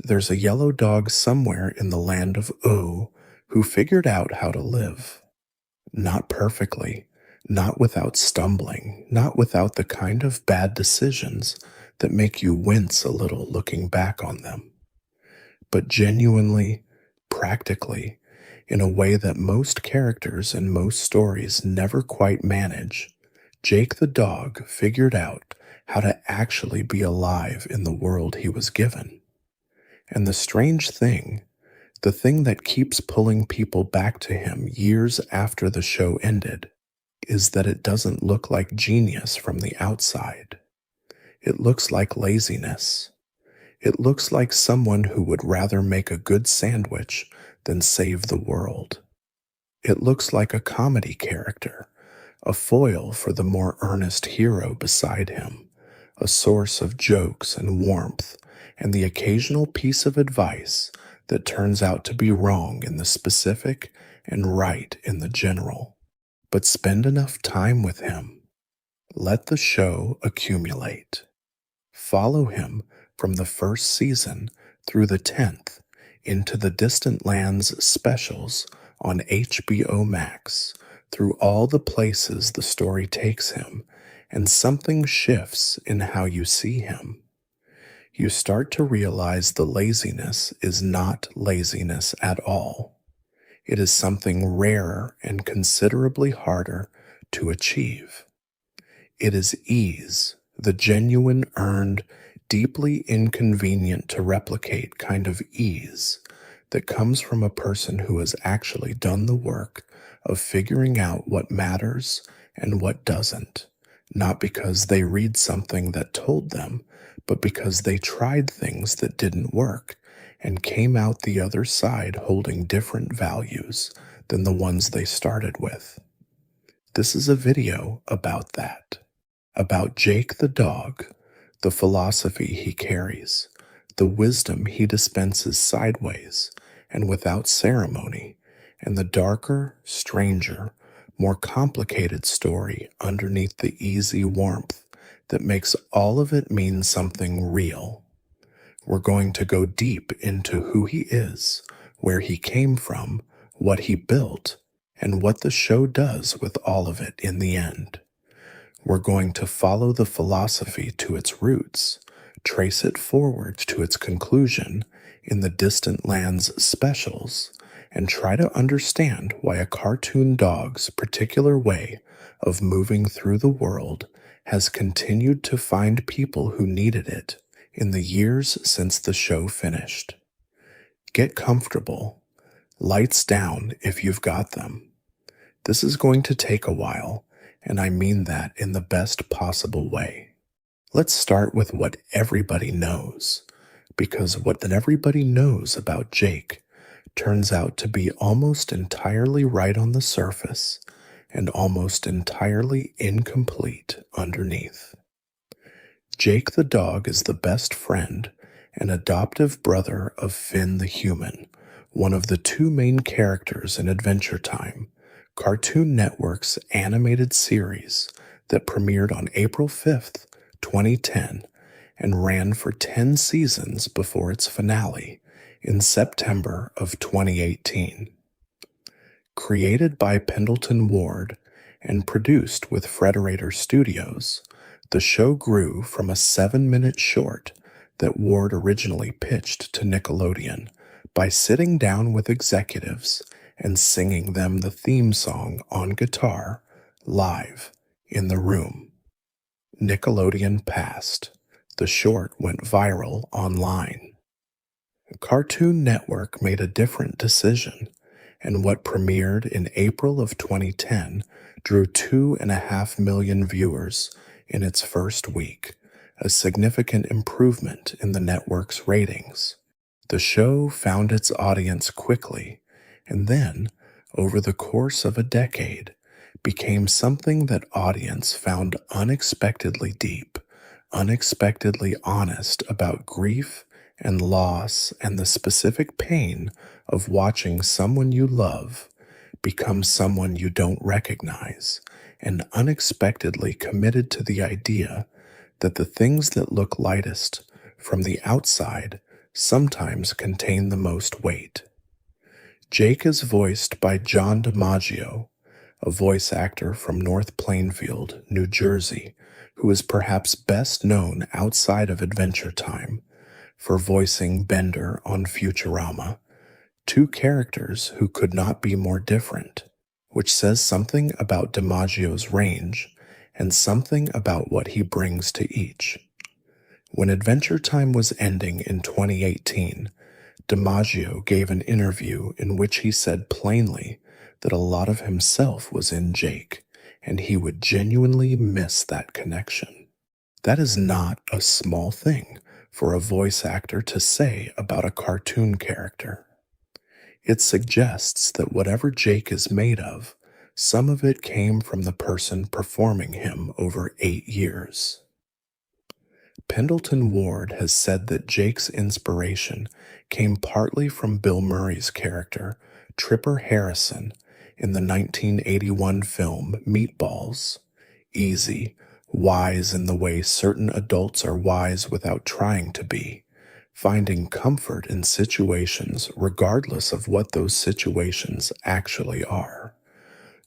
There's a yellow dog somewhere in the land of Oo who figured out how to live. Not perfectly, not without stumbling, not without the kind of bad decisions that make you wince a little looking back on them, but genuinely, practically, in a way that most characters and most stories never quite manage. Jake the dog figured out how to actually be alive in the world he was given. And the strange thing, the thing that keeps pulling people back to him years after the show ended, is that it doesn't look like genius from the outside. It looks like laziness. It looks like someone who would rather make a good sandwich than save the world. It looks like a comedy character, a foil for the more earnest hero beside him, a source of jokes and warmth, and the occasional piece of advice that turns out to be wrong in the specific and right in the general. But spend enough time with him. Let the show accumulate. Follow him from the first season through the 10th into the Distant Lands specials on HBO Max, through all the places the story takes him, and something shifts in how you see him. You start to realize the laziness is not laziness at all. It is something rarer and considerably harder to achieve. It is ease, the genuine, earned, deeply inconvenient to replicate kind of ease that comes from a person who has actually done the work of figuring out what matters and what doesn't, not because they read something that told them, but because they tried things that didn't work and came out the other side holding different values than the ones they started with. This is a video about that, about Jake the dog, the philosophy he carries, the wisdom he dispenses sideways and without ceremony, and the darker, stranger, more complicated story underneath the easy warmth that makes all of it mean something real. We're going to go deep into who he is, where he came from, what he built, and what the show does with all of it in the end. We're going to follow the philosophy to its roots, trace it forward to its conclusion in the Distant Lands specials, and try to understand why a cartoon dog's particular way of moving through the world has continued to find people who needed it in the years since the show finished. Get comfortable. Lights down if you've got them. This is going to take a while, and I mean that in the best possible way. Let's start with what everybody knows, because what everybody knows about Jake turns out to be almost entirely right on the surface and almost entirely incomplete underneath. Jake the dog is the best friend and adoptive brother of Finn the human, one of the two main characters in Adventure Time, Cartoon Network's animated series that premiered on April 5th, 2010, and ran for 10 seasons before its finale in September of 2018. Created by Pendleton Ward and produced with Frederator Studios, the show grew from a 7-minute short that Ward originally pitched to Nickelodeon by sitting down with executives and singing them the theme song on guitar, live, in the room. Nickelodeon passed. The short went viral online. Cartoon Network made a different decision, and what premiered in April of 2010 drew 2.5 million viewers in its first week, a significant improvement in the network's ratings. The show found its audience quickly, and then, over the course of a decade, became something that audience found unexpectedly deep, unexpectedly honest about grief and loss and the specific pain of watching someone you love become someone you don't recognize, and unexpectedly committed to the idea that the things that look lightest from the outside sometimes contain the most weight. Jake is voiced by John DiMaggio, a voice actor from North Plainfield, New Jersey, who is perhaps best known outside of Adventure Time for voicing Bender on Futurama, two characters who could not be more different, which says something about DiMaggio's range and something about what he brings to each. When Adventure Time was ending in 2018, DiMaggio gave an interview in which he said plainly that a lot of himself was in Jake, and he would genuinely miss that connection. That is not a small thing for a voice actor to say about a cartoon character. It suggests that whatever Jake is made of, some of it came from the person performing him over 8 years. Pendleton Ward has said that Jake's inspiration came partly from Bill Murray's character, Tripper Harrison, in the 1981 film Meatballs. Easy, wise in the way certain adults are wise without trying to be, finding comfort in situations regardless of what those situations actually are.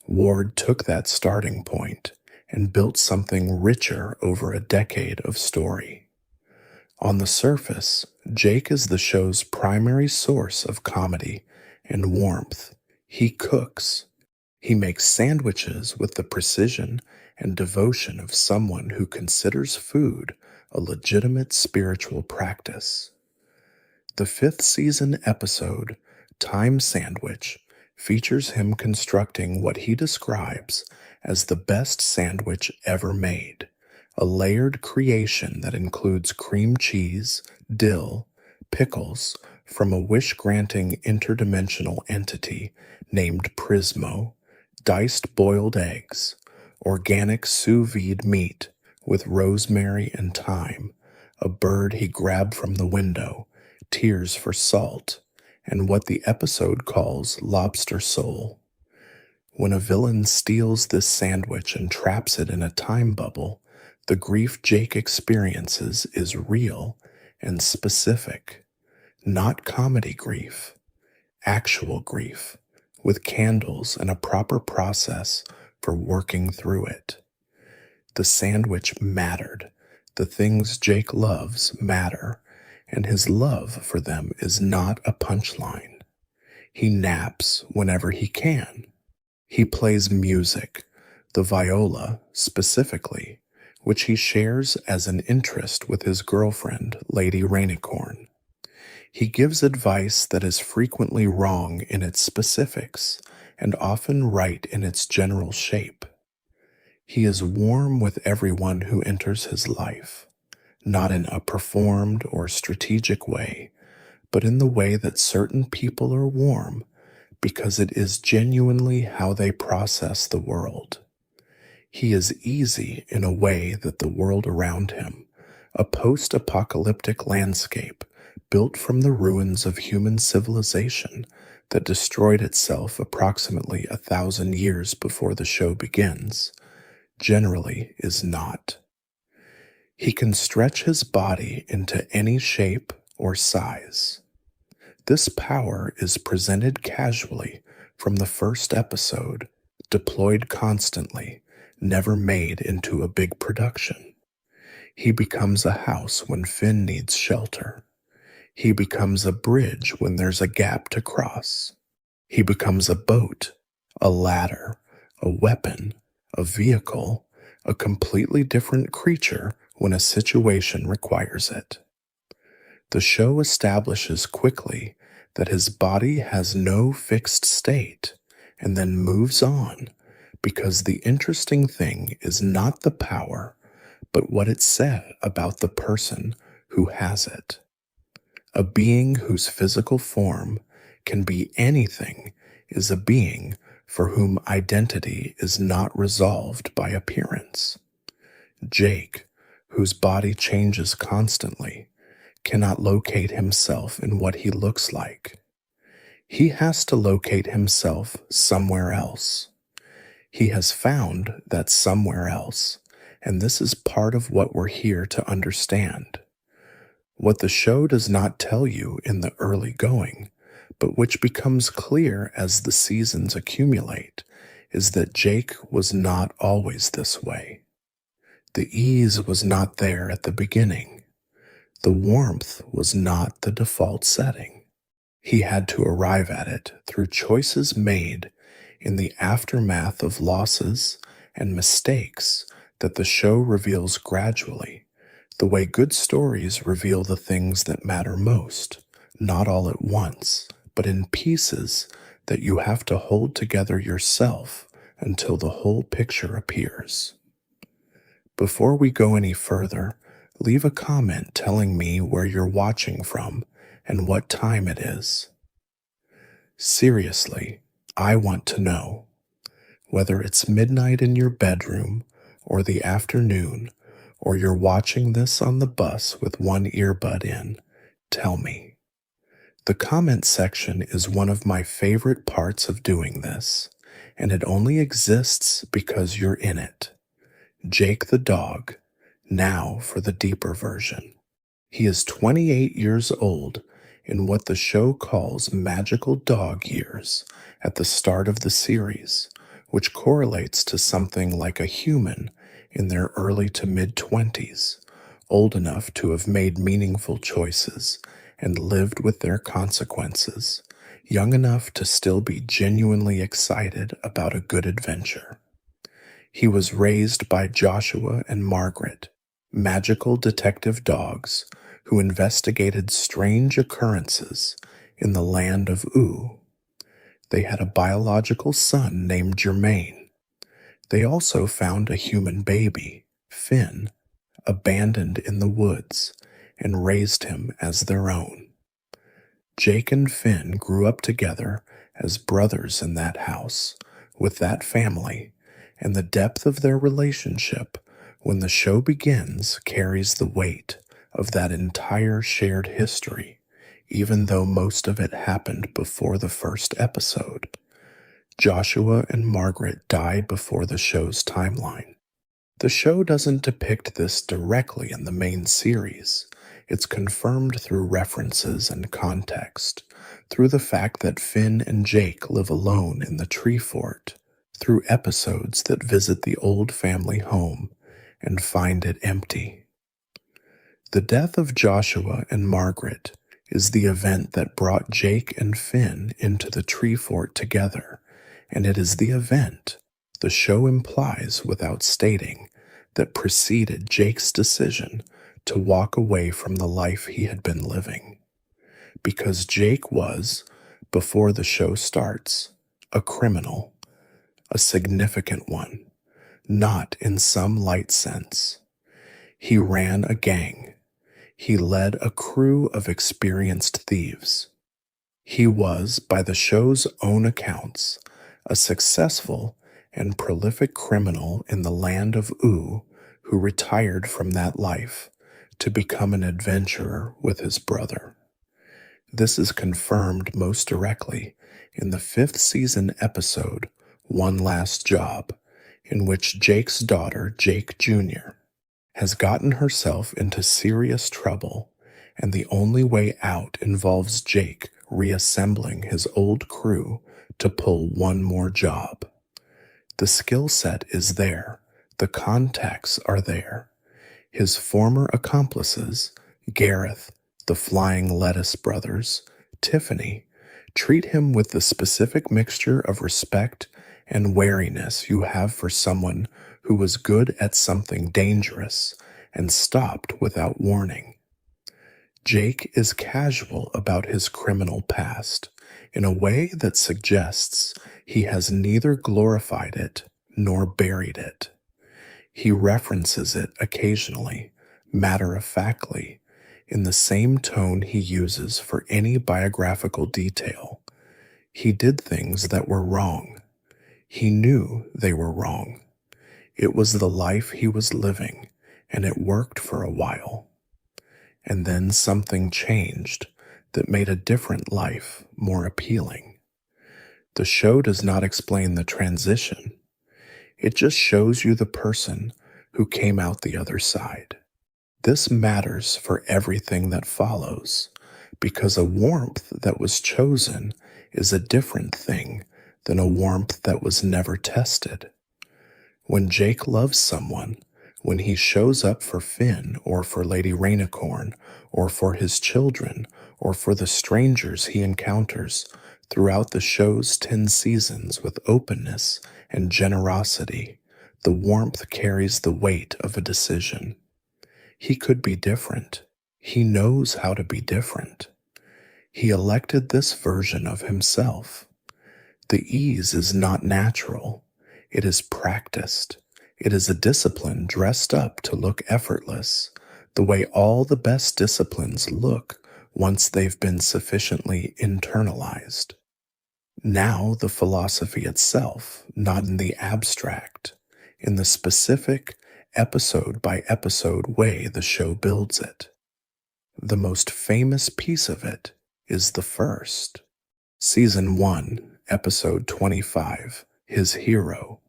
Ward took that starting point and built something richer over a decade of story. On the surface, Jake is the show's primary source of comedy and warmth. He cooks. He makes sandwiches with the precision and devotion of someone who considers food a legitimate spiritual practice. The 5th season episode, Time Sandwich, features him constructing what he describes as the best sandwich ever made, a layered creation that includes cream cheese, dill, pickles from a wish-granting interdimensional entity named Prismo, diced boiled eggs, organic sous vide meat with rosemary and thyme, a bird he grabbed from the window, tears for salt, and what the episode calls lobster soul. When a villain steals this sandwich and traps it in a time bubble, the grief Jake experiences is real and specific, not comedy grief, actual grief, with candles and a proper process for working through it. The sandwich mattered. The things Jake loves matter, and his love for them is not a punchline. He naps whenever he can. He plays music, the viola specifically, which he shares as an interest with his girlfriend, Lady Rainicorn. He gives advice that is frequently wrong in its specifics and often right in its general shape. He is warm with everyone who enters his life, not in a performed or strategic way, but in the way that certain people are warm because it is genuinely how they process the world. He is easy in a way that the world around him, a post-apocalyptic landscape built from the ruins of human civilization that destroyed itself approximately 1,000 years before the show begins, generally is not. He can stretch his body into any shape or size. This power is presented casually from the first episode, deployed constantly, never made into a big production. He becomes a house when Finn needs shelter. He becomes a bridge when there's a gap to cross. He becomes a boat, a ladder, a weapon, a vehicle, a completely different creature when a situation requires it. The show establishes quickly that his body has no fixed state and then moves on, because the interesting thing is not the power, but what it said about the person who has it. A being whose physical form can be anything is a being for whom identity is not resolved by appearance. Jake, whose body changes constantly, cannot locate himself in what he looks like. He has to locate himself somewhere else. He has found that somewhere else, and this is part of what we're here to understand. What the show does not tell you in the early going, but which becomes clear as the seasons accumulate, is that Jake was not always this way. The ease was not there at the beginning. The warmth was not the default setting. He had to arrive at it through choices made in the aftermath of losses and mistakes that the show reveals gradually, the way good stories reveal the things that matter most, not all at once, but in pieces that you have to hold together yourself until the whole picture appears. Before we go any further, leave a comment telling me where you're watching from and what time it is. Seriously, I want to know. Whether it's midnight in your bedroom or the afternoon, or you're watching this on the bus with one earbud in, tell me. The comment section is one of my favorite parts of doing this, and it only exists because you're in it. Jake the dog, now for the deeper version. He is 28 years old in what the show calls magical dog years at the start of the series, which correlates to something like a human in their early to mid-20s, old enough to have made meaningful choices and lived with their consequences, young enough to still be genuinely excited about a good adventure. He was raised by Joshua and Margaret, magical detective dogs who investigated strange occurrences in the land of Oo. They had a biological son named Jermaine. They also found a human baby, Finn, abandoned in the woods, and raised him as their own. Jake and Finn grew up together as brothers in that house, with that family, and the depth of their relationship when the show begins carries the weight of that entire shared history, even though most of it happened before the first episode. Joshua and Margaret died before the show's timeline. The show doesn't depict this directly in the main series. It's confirmed through references and context, through the fact that Finn and Jake live alone in the tree fort, through episodes that visit the old family home and find it empty. The death of Joshua and Margaret is the event that brought Jake and Finn into the tree fort together, and it is the event, the show implies without stating, that preceded Jake's decision to walk away from the life he had been living. Because Jake was, before the show starts, a criminal, a significant one, not in some light sense. He ran a gang. He led a crew of experienced thieves. He was, by the show's own accounts, a successful and prolific criminal in the land of Oo who retired from that life to become an adventurer with his brother. This is confirmed most directly in the 5th season episode, One Last Job, in which Jake's daughter, Jake Jr., has gotten herself into serious trouble, and the only way out involves Jake reassembling his old crew to pull one more job. The skill set is there, the contacts are there. His former accomplices, Gareth, the Flying Lettuce Brothers, Tiffany, treat him with the specific mixture of respect and wariness you have for someone who was good at something dangerous and stopped without warning. Jake is casual about his criminal past in a way that suggests he has neither glorified it nor buried it. He references it occasionally, matter-of-factly, in the same tone he uses for any biographical detail. He did things that were wrong. He knew they were wrong. It was the life he was living, and it worked for a while. And then something changed that made a different life more appealing. The show does not explain the transition. It just shows you the person who came out the other side. This matters for everything that follows, because a warmth that was chosen is a different thing than a warmth that was never tested. When Jake loves someone, when he shows up for Finn or for Lady Rainicorn or for his children or for the strangers he encounters throughout the show's 10 seasons with openness and generosity, the warmth carries the weight of a decision. He could be different. He knows how to be different. He elected this version of himself. The ease is not natural. It is practiced. It is a discipline dressed up to look effortless, the way all the best disciplines look once they've been sufficiently internalized. Now the philosophy itself, not in the abstract, in the specific, episode by episode way the show builds it. The most famous piece of it is the first. Season 1, Episode 25, His Hero.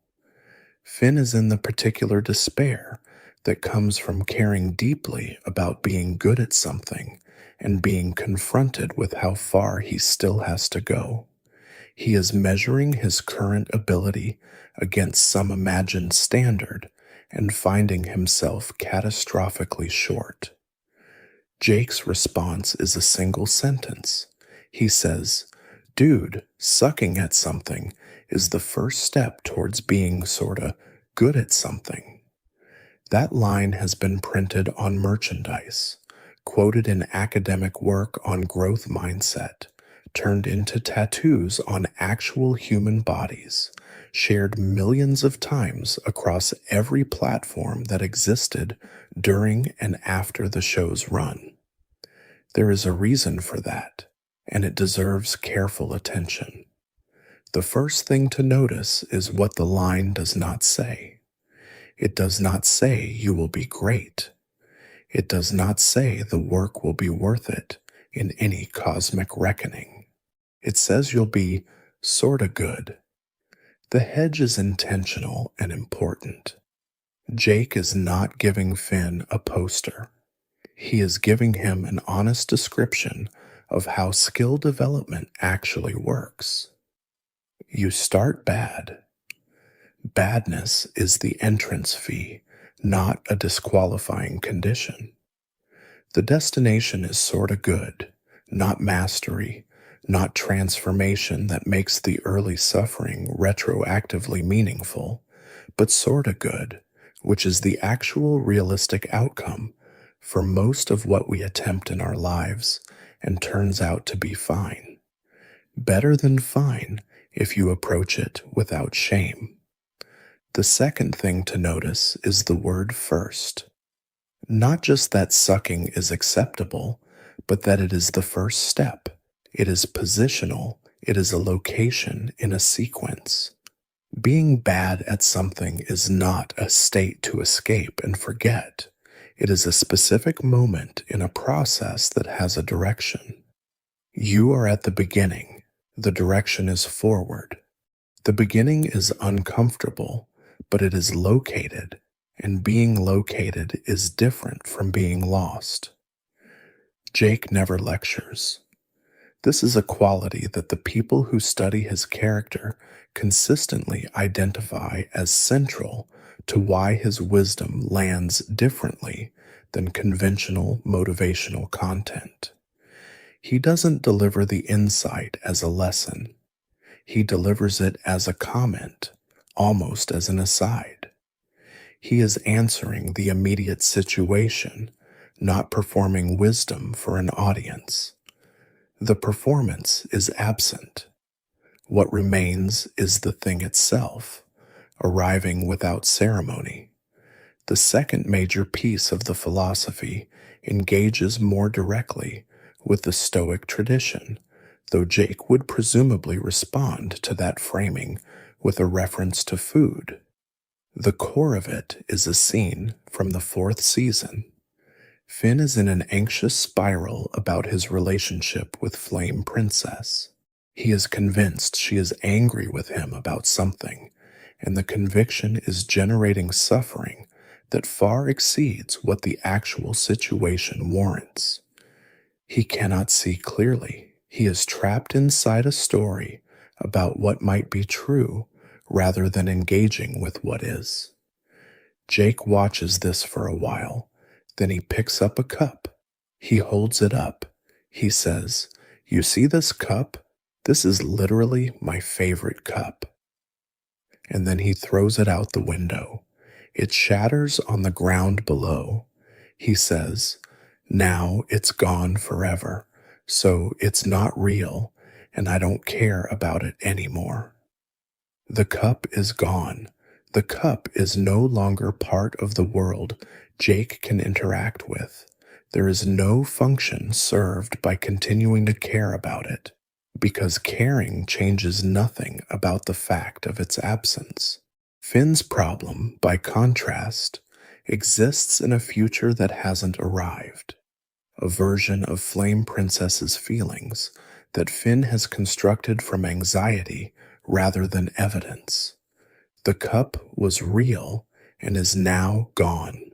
Finn is in the particular despair that comes from caring deeply about being good at something and being confronted with how far he still has to go. He is measuring his current ability against some imagined standard and finding himself catastrophically short. Jake's response is a single sentence. He says, "Dude, sucking at something is the first step towards being sorta good at something." That line has been printed on merchandise, quoted in academic work on growth mindset, turned into tattoos on actual human bodies, shared millions of times across every platform that existed during and after the show's run. There is a reason for that, and it deserves careful attention. The first thing to notice is what the line does not say. It does not say you will be great. It does not say the work will be worth it in any cosmic reckoning. It says you'll be sorta good. The hedge is intentional and important. Jake is not giving Finn a poster. He is giving him an honest description of how skill development actually works. You start bad. Badness is the entrance fee, not a disqualifying condition. The destination is sorta good, not mastery, not transformation that makes the early suffering retroactively meaningful, but sorta good, which is the actual realistic outcome for most of what we attempt in our lives and turns out to be fine. Better than fine if you approach it without shame. The second thing to notice is the word first. Not just that sucking is acceptable, but that it is the first step. It is positional. It is a location in a sequence. Being bad at something is not a state to escape and forget. It is a specific moment in a process that has a direction. You are at the beginning. The direction is forward. The beginning is uncomfortable, but it is located, and being located is different from being lost. Jake never lectures. This is a quality that the people who study his character consistently identify as central to why his wisdom lands differently than conventional motivational content. He doesn't deliver the insight as a lesson. He delivers it as a comment, almost as an aside. He is answering the immediate situation, not performing wisdom for an audience. The performance is absent. What remains is the thing itself, arriving without ceremony. The second major piece of the philosophy engages more directly with the Stoic tradition, though Jake would presumably respond to that framing with a reference to food. The core of it is a scene from the 4th season. Finn is in an anxious spiral about his relationship with Flame Princess. He is convinced she is angry with him about something, and the conviction is generating suffering that far exceeds what the actual situation warrants. He cannot see clearly. He is trapped inside a story about what might be true rather than engaging with what is. Jake watches this for a while. Then he picks up a cup. He holds it up. He says, "You see this cup? This is literally my favorite cup." And then he throws it out the window. It shatters on the ground below. He says, "Now it's gone forever, so it's not real, and I don't care about it anymore." The cup is gone. The cup is no longer part of the world Jake can interact with. There is no function served by continuing to care about it, because caring changes nothing about the fact of its absence. Finn's problem, by contrast, exists in a future that hasn't arrived, a version of Flame Princess's feelings that Finn has constructed from anxiety rather than evidence. The cup was real and is now gone.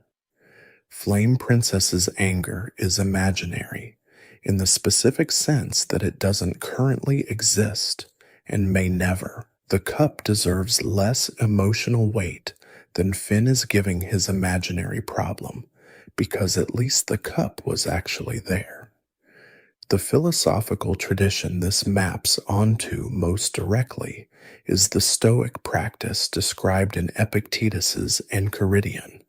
Flame Princess's anger is imaginary, in the specific sense that it doesn't currently exist and may never. The cup deserves less emotional weight than Finn is giving his imaginary problem, because at least the cup was actually there. The philosophical tradition this maps onto most directly is the Stoic practice described in Epictetus's Enchiridion,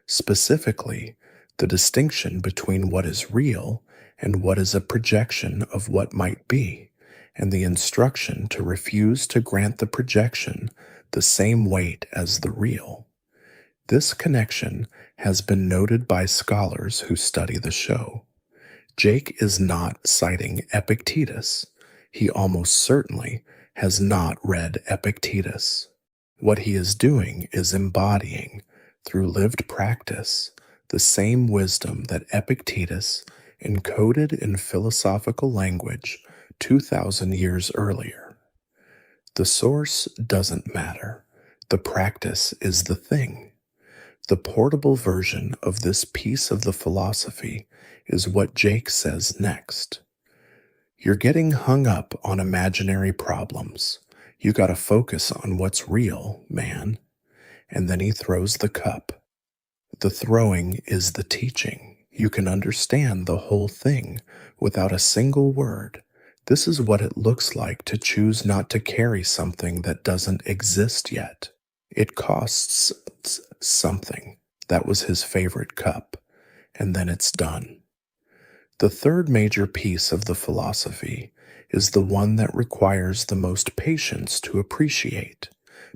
specifically the distinction between what is real and what is a projection of what might be, and the instruction to refuse to grant the projection the same weight as the real. This connection has been noted by scholars who study the show. Jake is not citing Epictetus. He almost certainly has not read Epictetus. What he is doing is embodying, through lived practice, the same wisdom that Epictetus encoded in philosophical language 2,000 years earlier. The source doesn't matter. The practice is the thing. The portable version of this piece of the philosophy is what Jake says next. "You're getting hung up on imaginary problems. You gotta focus on what's real, man." And then he throws the cup. The throwing is the teaching. You can understand the whole thing without a single word. This is what it looks like to choose not to carry something that doesn't exist yet. It costs something. That was his favorite cup. And then it's done. The third major piece of the philosophy is the one that requires the most patience to appreciate,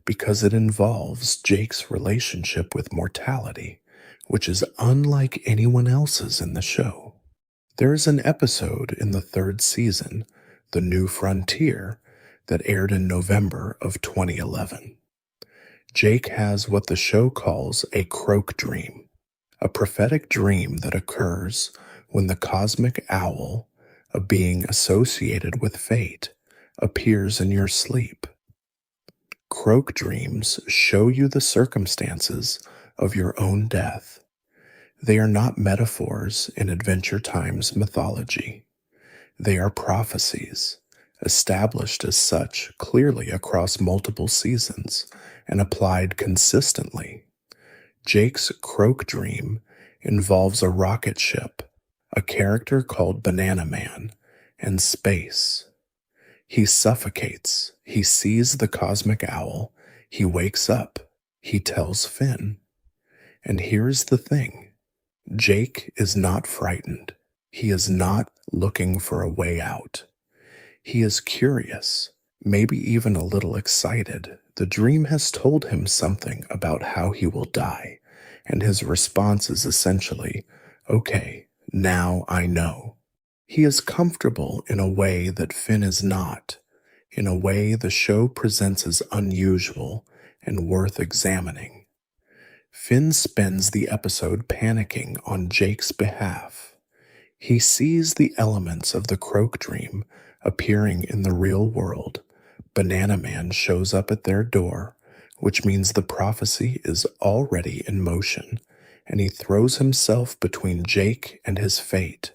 because it involves Jake's relationship with mortality, which is unlike anyone else's in the show. There is an episode in the third season, The New Frontier, that aired in November of 2011. Jake has what the show calls a croak dream, a prophetic dream that occurs when the cosmic owl, a being associated with fate, appears in your sleep. Croak dreams show you the circumstances of your own death. They are not metaphors in Adventure Time's mythology. They are prophecies, established as such clearly across multiple seasons and applied consistently. Jake's croak dream involves a rocket ship, a character called Banana Man, and space. He suffocates. He sees the cosmic owl. He wakes up. He tells Finn. And here's the thing. Jake is not frightened. He is not looking for a way out. He is curious, maybe even a little excited. The dream has told him something about how he will die, and his response is essentially, "Okay, now I know." He is comfortable in a way that Finn is not, in a way the show presents as unusual and worth examining. Finn spends the episode panicking on Jake's behalf. He sees the elements of the croak dream appearing in the real world. Banana Man shows up at their door, which means the prophecy is already in motion, and he throws himself between Jake and his fate.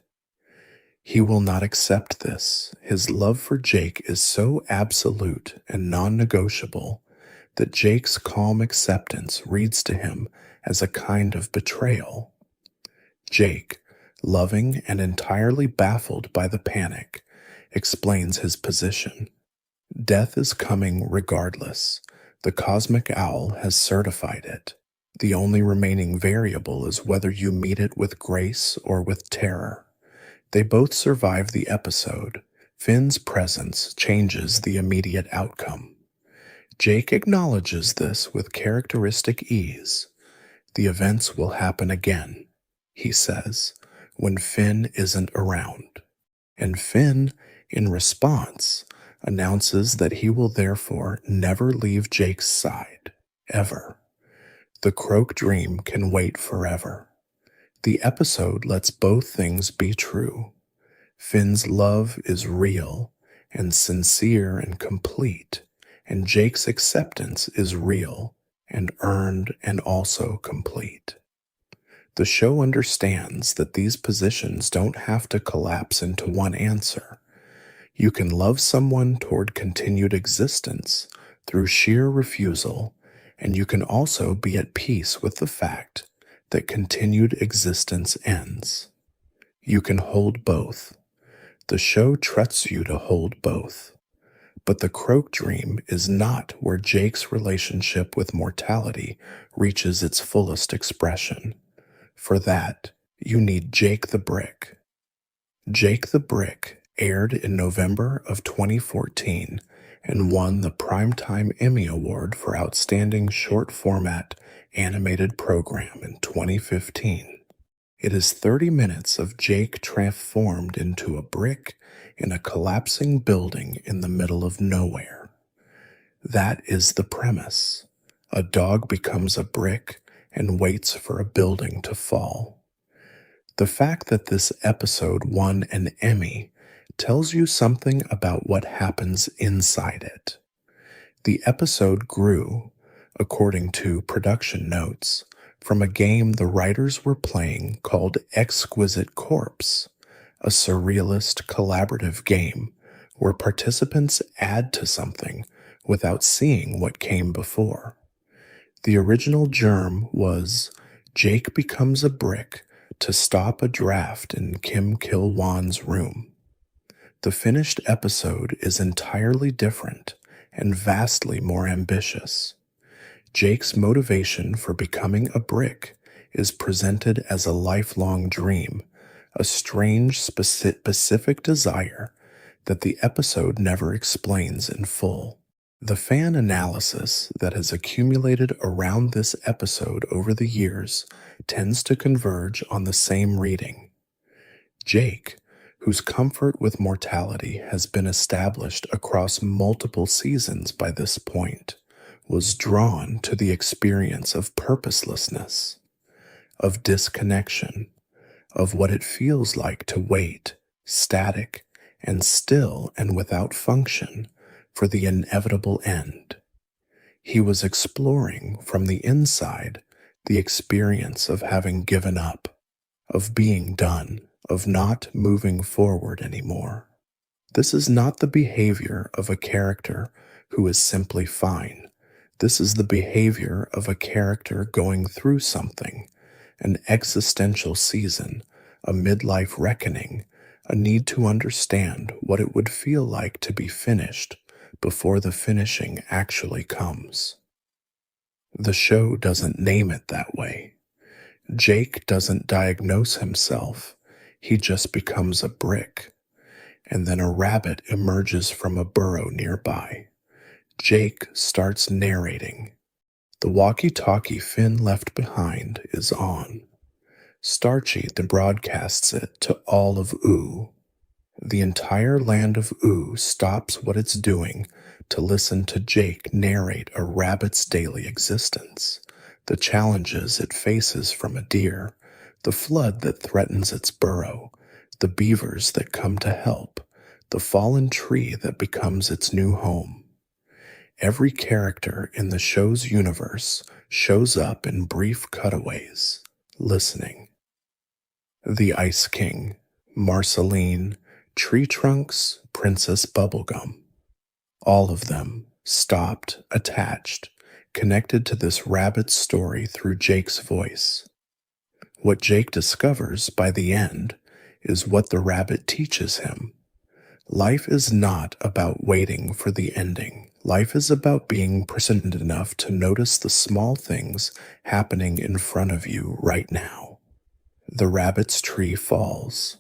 He will not accept this. His love for Jake is so absolute and non negotiable that Jake's calm acceptance reads to him as a kind of betrayal. Jake, loving and entirely baffled by the panic, explains his position. Death is coming regardless. The cosmic owl has certified it. The only remaining variable is whether you meet it with grace or with terror. They both survive the episode. Finn's presence changes the immediate outcome. Jake acknowledges this with characteristic ease. The events will happen again, he says, when Finn isn't around. And Finn, in response, announces that he will therefore never leave Jake's side, ever. The Croak dream can wait forever. The episode lets both things be true. Finn's love is real and sincere and complete, and Jake's acceptance is real and earned and also complete. The show understands that these positions don't have to collapse into one answer. You can love someone toward continued existence through sheer refusal, and you can also be at peace with the fact that continued existence ends. You can hold both. The show trusts you to hold both. But the Croak dream is not where Jake's relationship with mortality reaches its fullest expression. For that, you need Jake the Brick. Jake the Brick aired in November of 2014 and won the Primetime Emmy Award for Outstanding Short Format Animated Program in 2015. It is 30 minutes of Jake transformed into a brick in a collapsing building in the middle of nowhere. That is the premise. A dog becomes a brick and waits for a building to fall. The fact that this episode won an Emmy tells you something about what happens inside it. The episode grew, according to production notes, from a game the writers were playing called Exquisite Corpse, a surrealist collaborative game where participants add to something without seeing what came before. The original germ was Jake becomes a brick to stop a draft in Kim Kil-won's room. The finished episode is entirely different and vastly more ambitious. Jake's motivation for becoming a brick is presented as a lifelong dream, a strange specific desire that the episode never explains in full. The fan analysis that has accumulated around this episode over the years tends to converge on the same reading. Jake, whose comfort with mortality has been established across multiple seasons by this point, was drawn to the experience of purposelessness, of disconnection, of what it feels like to wait, static and still and without function, for the inevitable end. He was exploring from the inside the experience of having given up, of being done, of not moving forward anymore. This is not the behavior of a character who is simply fine. This is the behavior of a character going through something, an existential season, a midlife reckoning, a need to understand what it would feel like to be finished before the finishing actually comes. The show doesn't name it that way. Jake doesn't diagnose himself. He just becomes a brick. And then a rabbit emerges from a burrow nearby. Jake starts narrating. The walkie-talkie Finn left behind is on. Starchy broadcasts it to all of Oo. The entire land of Oo stops what it's doing to listen to Jake narrate a rabbit's daily existence, the challenges it faces from a deer, the flood that threatens its burrow, the beavers that come to help, the fallen tree that becomes its new home. Every character in the show's universe shows up in brief cutaways, listening. The Ice King, Marceline, Tree Trunks, Princess Bubblegum. All of them stopped, attached, connected to this rabbit's story through Jake's voice. What Jake discovers by the end is what the rabbit teaches him. Life is not about waiting for the ending. Life is about being present enough to notice the small things happening in front of you right now. The rabbit's tree falls.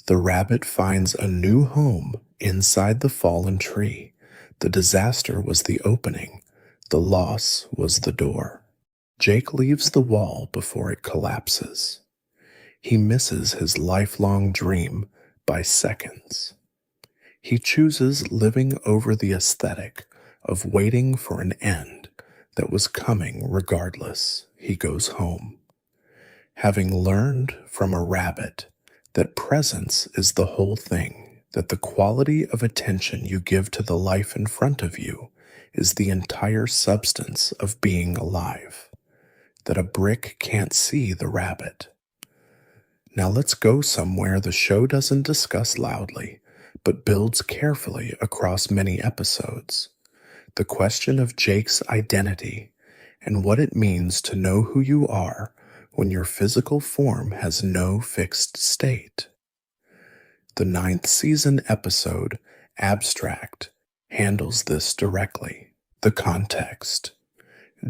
The rabbit finds a new home inside the fallen tree. The disaster was the opening. The loss was the door. Jake leaves the wall before it collapses. He misses his lifelong dream by seconds. He chooses living over the aesthetic of waiting for an end that was coming regardless. He goes home. Having learned from a rabbit that presence is the whole thing, that the quality of attention you give to the life in front of you is the entire substance of being alive, that a brick can't see the rabbit. Now let's go somewhere the show doesn't discuss loudly, but builds carefully across many episodes. The question of Jake's identity and what it means to know who you are when your physical form has no fixed state. The 9th season episode, Abstract, handles this directly. The context.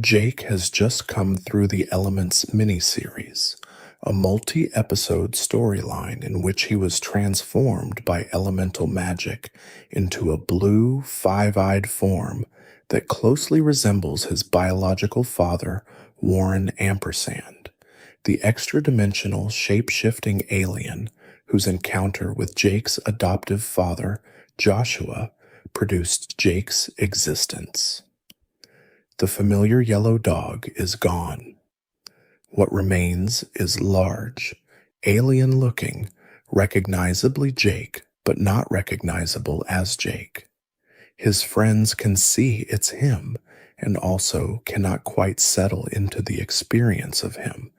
Jake has just come through the Elements miniseries, a multi-episode storyline in which he was transformed by elemental magic into a blue, five-eyed form that closely resembles his biological father, Warren Ampersand, the extra-dimensional shape-shifting alien whose encounter with Jake's adoptive father, Joshua, produced Jake's existence. The familiar yellow dog is gone. What remains is large, alien-looking, recognizably Jake, but not recognizable as Jake. His friends can see it's him and also cannot quite settle into the experience of him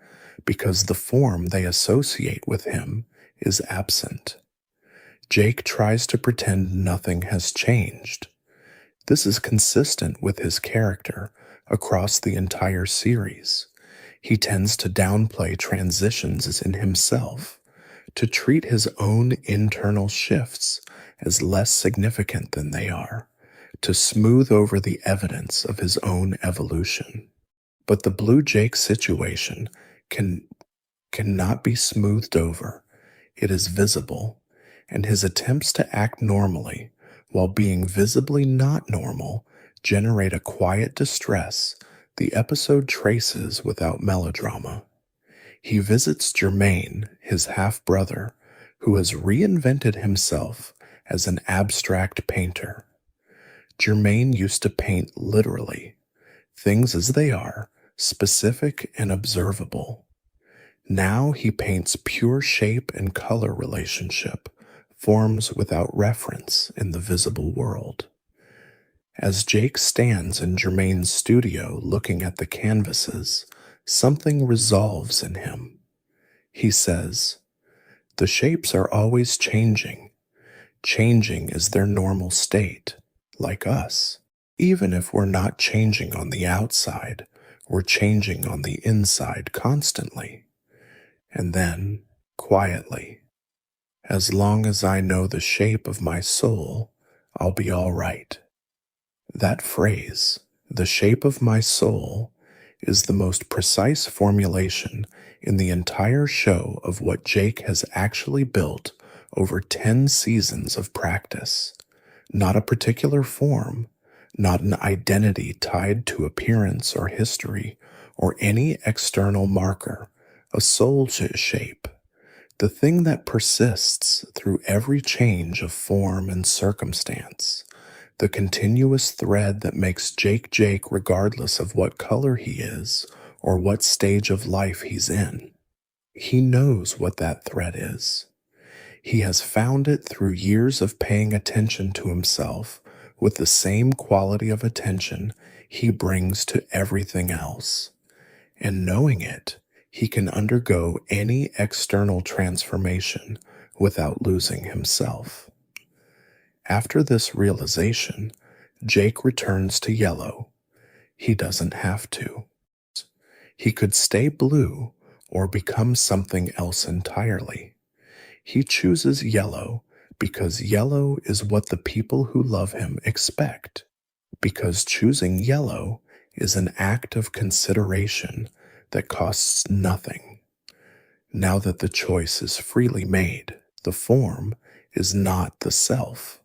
because the form they associate with him is absent. Jake tries to pretend nothing has changed. This is consistent with his character across the entire series. He tends to downplay transitions in himself, to treat his own internal shifts as less significant than they are, to smooth over the evidence of his own evolution. But the Blue Jake situation cannot be smoothed over. It is visible, and his attempts to act normally while being visibly not normal generate a quiet distress the episode traces without melodrama. He visits Jermaine, his half-brother, who has reinvented himself as an abstract painter. Jermaine used to paint literally, things as they are, specific and observable. Now he paints pure shape and color relationship, forms without reference in the visible world. As Jake stands in Jermaine's studio looking at the canvases, something resolves in him. He says, "The shapes are always changing. Changing is their normal state, like us. Even if we're not changing on the outside, we're changing on the inside constantly." And then, quietly, "As long as I know the shape of my soul, I'll be all right." That phrase, "the shape of my soul," is the most precise formulation in the entire show of what Jake has actually built over 10 seasons of practice. Not a particular form, not an identity tied to appearance or history or any external marker, a soul shape, the thing that persists through every change of form and circumstance, the continuous thread that makes Jake Jake regardless of what color he is or what stage of life he's in. He knows what that thread is. He has found it through years of paying attention to himself with the same quality of attention he brings to everything else. And knowing it, He can undergo any external transformation without losing himself. After this realization, Jake returns to yellow. He doesn't have to. He could stay blue or become something else entirely. He chooses yellow because yellow is what the people who love him expect. Because choosing yellow is an act of consideration that costs nothing. Now that the choice is freely made, the form is not the self.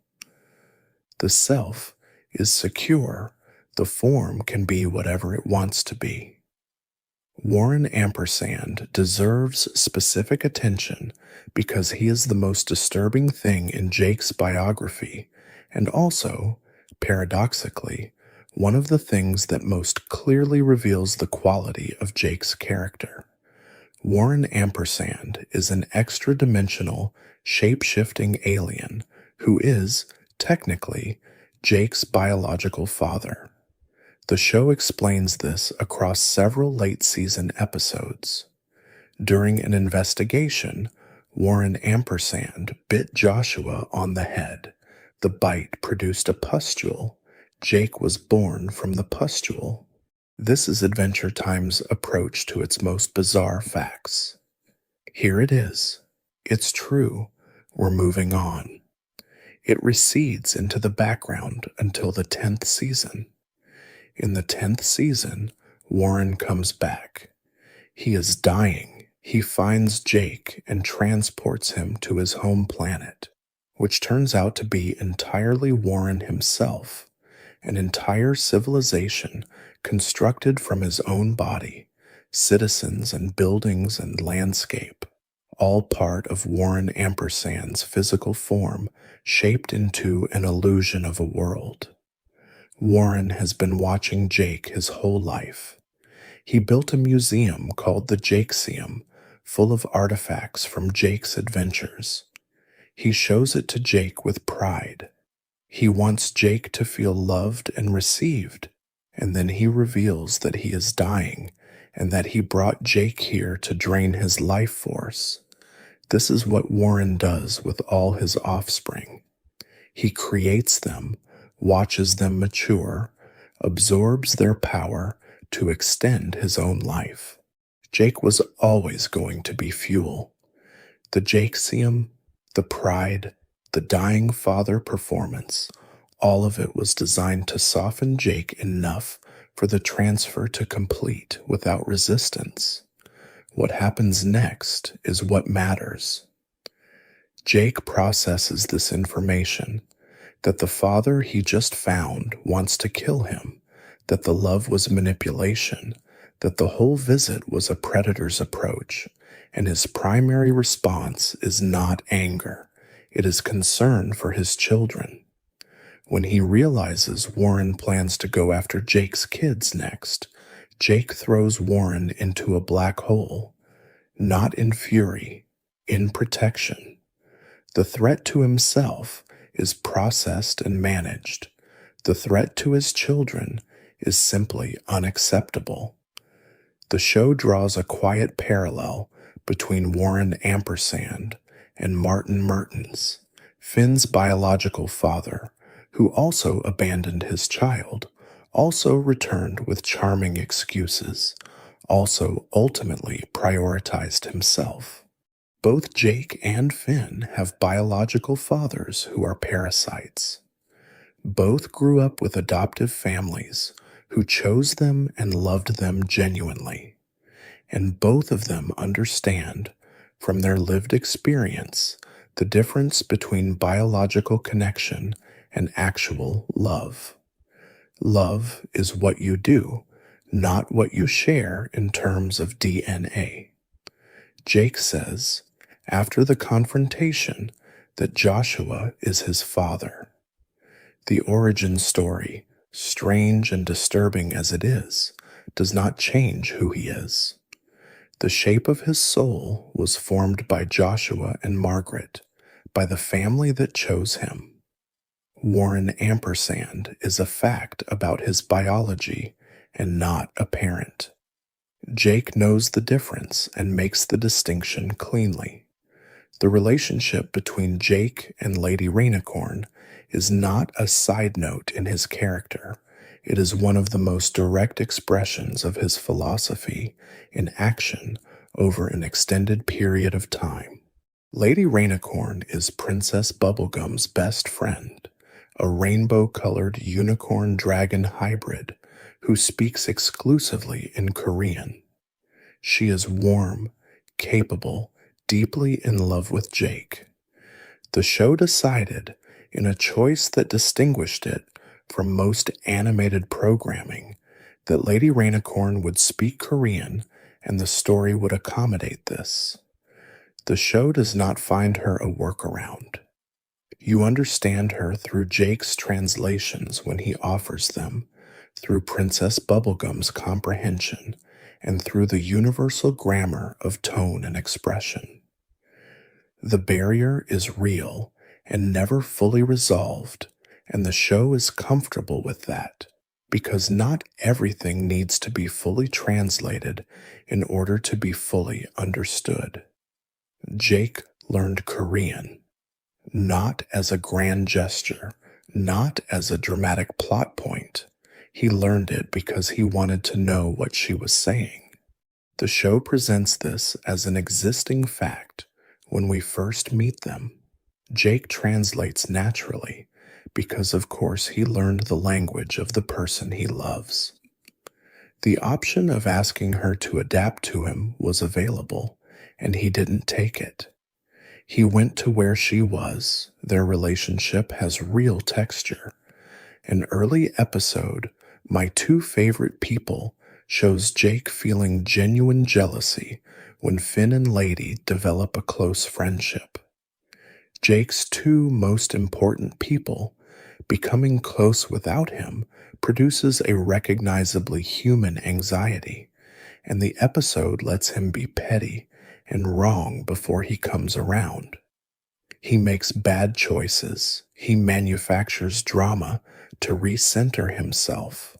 The self is secure. The form can be whatever it wants to be. Warren Ampersand deserves specific attention because he is the most disturbing thing in Jake's biography, and also, paradoxically, one of the things that most clearly reveals the quality of Jake's character. Warren Ampersand is an extra-dimensional, shape-shifting alien who is, technically, Jake's biological father. The show explains this across several late-season episodes. During an investigation, Warren Ampersand bit Joshua on the head. The bite produced a pustule. Jake was born from the pustule. This is Adventure Time's approach to its most bizarre facts. Here it is. It's true. We're moving on. It recedes into the background until the 10th season. In the 10th season, Warren comes back. He is dying. He finds Jake and transports him to his home planet, which turns out to be entirely Warren himself, an entire civilization constructed from his own body, citizens and buildings and landscape, all part of Warren Ampersand's physical form shaped into an illusion of a world. Warren has been watching Jake his whole life. He built a museum called the Jakeseum, full of artifacts from Jake's adventures. He shows it to Jake with pride. He wants Jake to feel loved and received, and then he reveals that he is dying and that he brought Jake here to drain his life force. This is what Warren does with all his offspring. He creates them, watches them mature, absorbs their power to extend his own life. Jake was always going to be fuel. The Jakeseum, the pride, the dying father performance, all of it was designed to soften Jake enough for the transfer to complete without resistance. What happens next is what matters. Jake processes this information, that the father he just found wants to kill him, that the love was manipulation, that the whole visit was a predator's approach, and his primary response is not anger. It is concern for his children. When he realizes Warren plans to go after Jake's kids next, Jake throws Warren into a black hole, not in fury, in protection. The threat to himself is processed and managed. The threat to his children is simply unacceptable. The show draws a quiet parallel between Warren Ampersand and Martin Mertens, Finn's biological father, who also abandoned his child, also returned with charming excuses, also ultimately prioritized himself. Both Jake and Finn have biological fathers who are parasites. Both grew up with adoptive families who chose them and loved them genuinely. And both of them understand, from their lived experience, the difference between biological connection and actual love. Love is what you do, not what you share in terms of DNA. Jake says, after the confrontation, that Joshua is his father. The origin story, strange and disturbing as it is, does not change who he is. The shape of his soul was formed by Joshua and Margaret, by the family that chose him. Warren Ampersand is a fact about his biology and not a parent. Jake knows the difference and makes the distinction cleanly. The relationship between Jake and Lady Rainicorn is not a side note in his character. It is one of the most direct expressions of his philosophy in action over an extended period of time. Lady Rainicorn is Princess Bubblegum's best friend, a rainbow-colored unicorn dragon hybrid who speaks exclusively in Korean. She is warm, capable, deeply in love with Jake. The show decided, in a choice that distinguished it from most animated programming, that Lady Rainicorn would speak Korean and the story would accommodate this. The show does not find her a workaround. You understand her through Jake's translations when he offers them, through Princess Bubblegum's comprehension, and through the universal grammar of tone and expression. The barrier is real and never fully resolved, and the show is comfortable with that, because not everything needs to be fully translated in order to be fully understood. Jake learned Korean, not as a grand gesture, not as a dramatic plot point. He learned it because he wanted to know what she was saying. The show presents this as an existing fact when we first meet them. Jake translates naturally because, of course, he learned the language of the person he loves. The option of asking her to adapt to him was available, and he didn't take it. He went to where she was. Their relationship has real texture. An early episode, My Two Favorite People, shows Jake feeling genuine jealousy when Finn and Lady develop a close friendship. Jake's two most important people becoming close without him produces a recognizably human anxiety, and the episode lets him be petty and wrong before he comes around. He makes bad choices. He manufactures drama to recenter himself.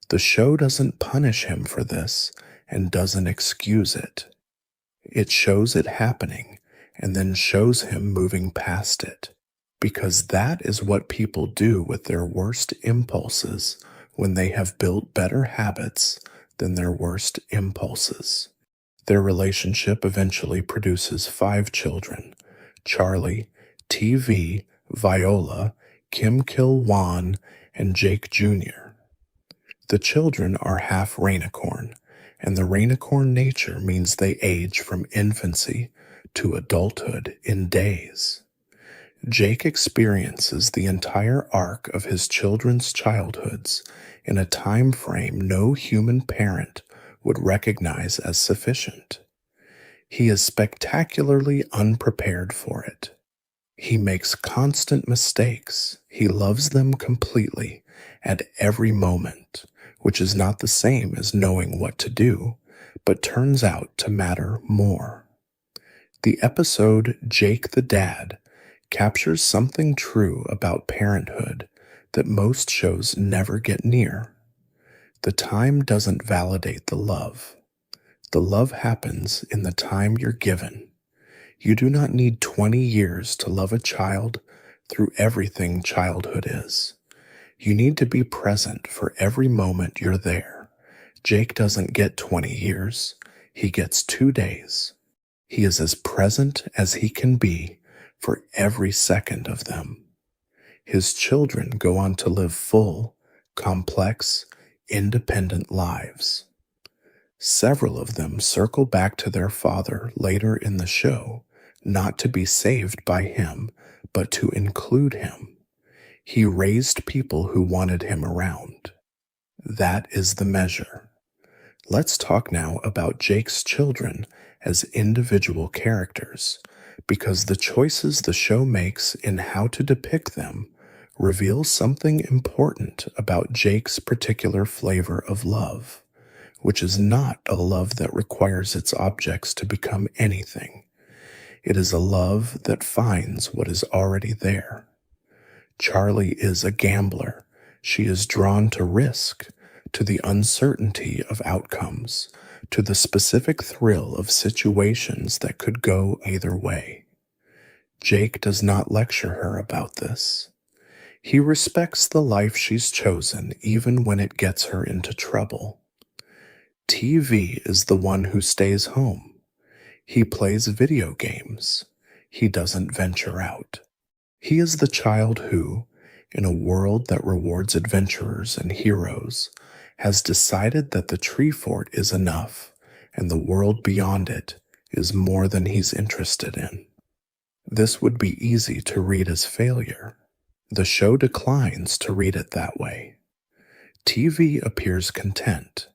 The show doesn't punish him for this and doesn't excuse it. It shows it happening and then shows him moving past it, because that is what people do with their worst impulses when they have built better habits than their worst impulses. Their relationship eventually produces 5 children: Charlie, TV, Viola, Kim Kil-wan, and Jake Jr. The children are half Rainicorn, and the Rainicorn nature means they age from infancy to adulthood in days. Jake experiences the entire arc of his children's childhoods in a time frame no human parent would recognize as sufficient. He is spectacularly unprepared for it. He makes constant mistakes. He loves them completely at every moment, which is not the same as knowing what to do, but turns out to matter more. The episode Jake the Dad captures something true about parenthood that most shows never get near. The time doesn't validate the love. The love happens in the time you're given. You do not need 20 years to love a child through everything childhood is. You need to be present for every moment you're there. Jake doesn't get 20 years. He gets 2 days. He is as present as he can be for every second of them. His children go on to live full, complex, independent lives. Several of them circle back to their father later in the show, not to be saved by him, but to include him. He raised people who wanted him around. That is the measure. Let's talk now about Jake's children as individual characters, because the choices the show makes in how to depict them reveal something important about Jake's particular flavor of love, which is not a love that requires its objects to become anything. It is a love that finds what is already there. Charlie is a gambler. She is drawn to risk, to the uncertainty of outcomes, to the specific thrill of situations that could go either way. Jake does not lecture her about this. He respects the life she's chosen even when it gets her into trouble. TV is the one who stays home. He plays video games. He doesn't venture out. He is the child who, in a world that rewards adventurers and heroes, has decided that the tree fort is enough and the world beyond it is more than he's interested in. This would be easy to read as failure. The show declines to read it that way. TV appears content.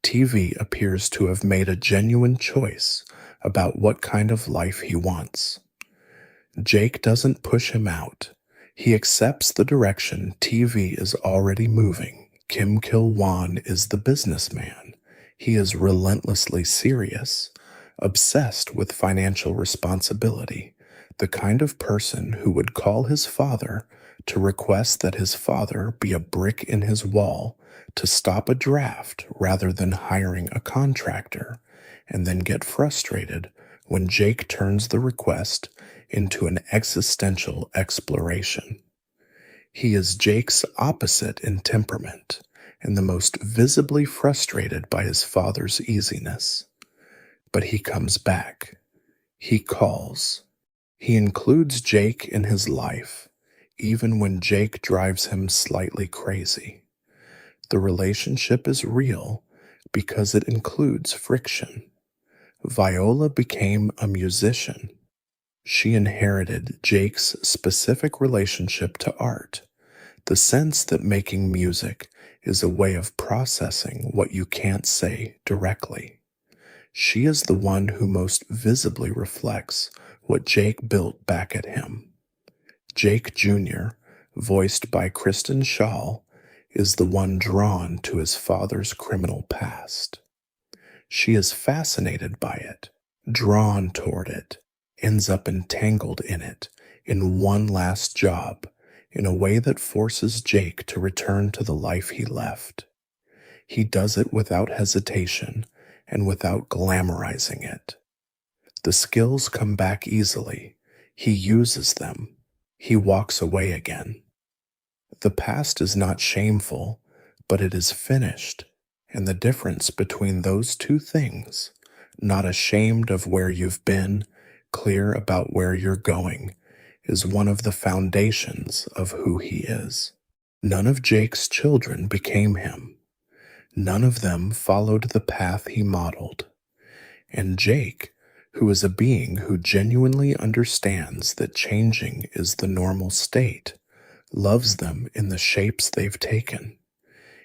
TV appears to have made a genuine choice about what kind of life he wants. Jake doesn't push him out. He accepts the direction TV is already moving. Kim Kil-won is the businessman. He is relentlessly serious, obsessed with financial responsibility, the kind of person who would call his father to request that his father be a brick in his wall to stop a draft rather than hiring a contractor, and then get frustrated when Jake turns the request into an existential exploration. He is Jake's opposite in temperament, and the most visibly frustrated by his father's easiness. But he comes back. He calls. He includes Jake in his life, even when Jake drives him slightly crazy. The relationship is real because it includes friction. Viola became a musician. She inherited Jake's specific relationship to art, the sense that making music is a way of processing what you can't say directly. She is the one who most visibly reflects what Jake built back at him. Jake Jr., voiced by Kristen Schaal, is the one drawn to his father's criminal past. She is fascinated by it, drawn toward it, ends up entangled in it, in one last job, in a way that forces Jake to return to the life he left. He does it without hesitation and without glamorizing it. The skills come back easily. He uses them. He walks away again. The past is not shameful, but it is finished, and the difference between those two things, not ashamed of where you've been, clear about where you're going, is one of the foundations of who he is. None of Jake's children became him. None of them followed the path he modeled. And Jake, who is a being who genuinely understands that changing is the normal state, loves them in the shapes they've taken.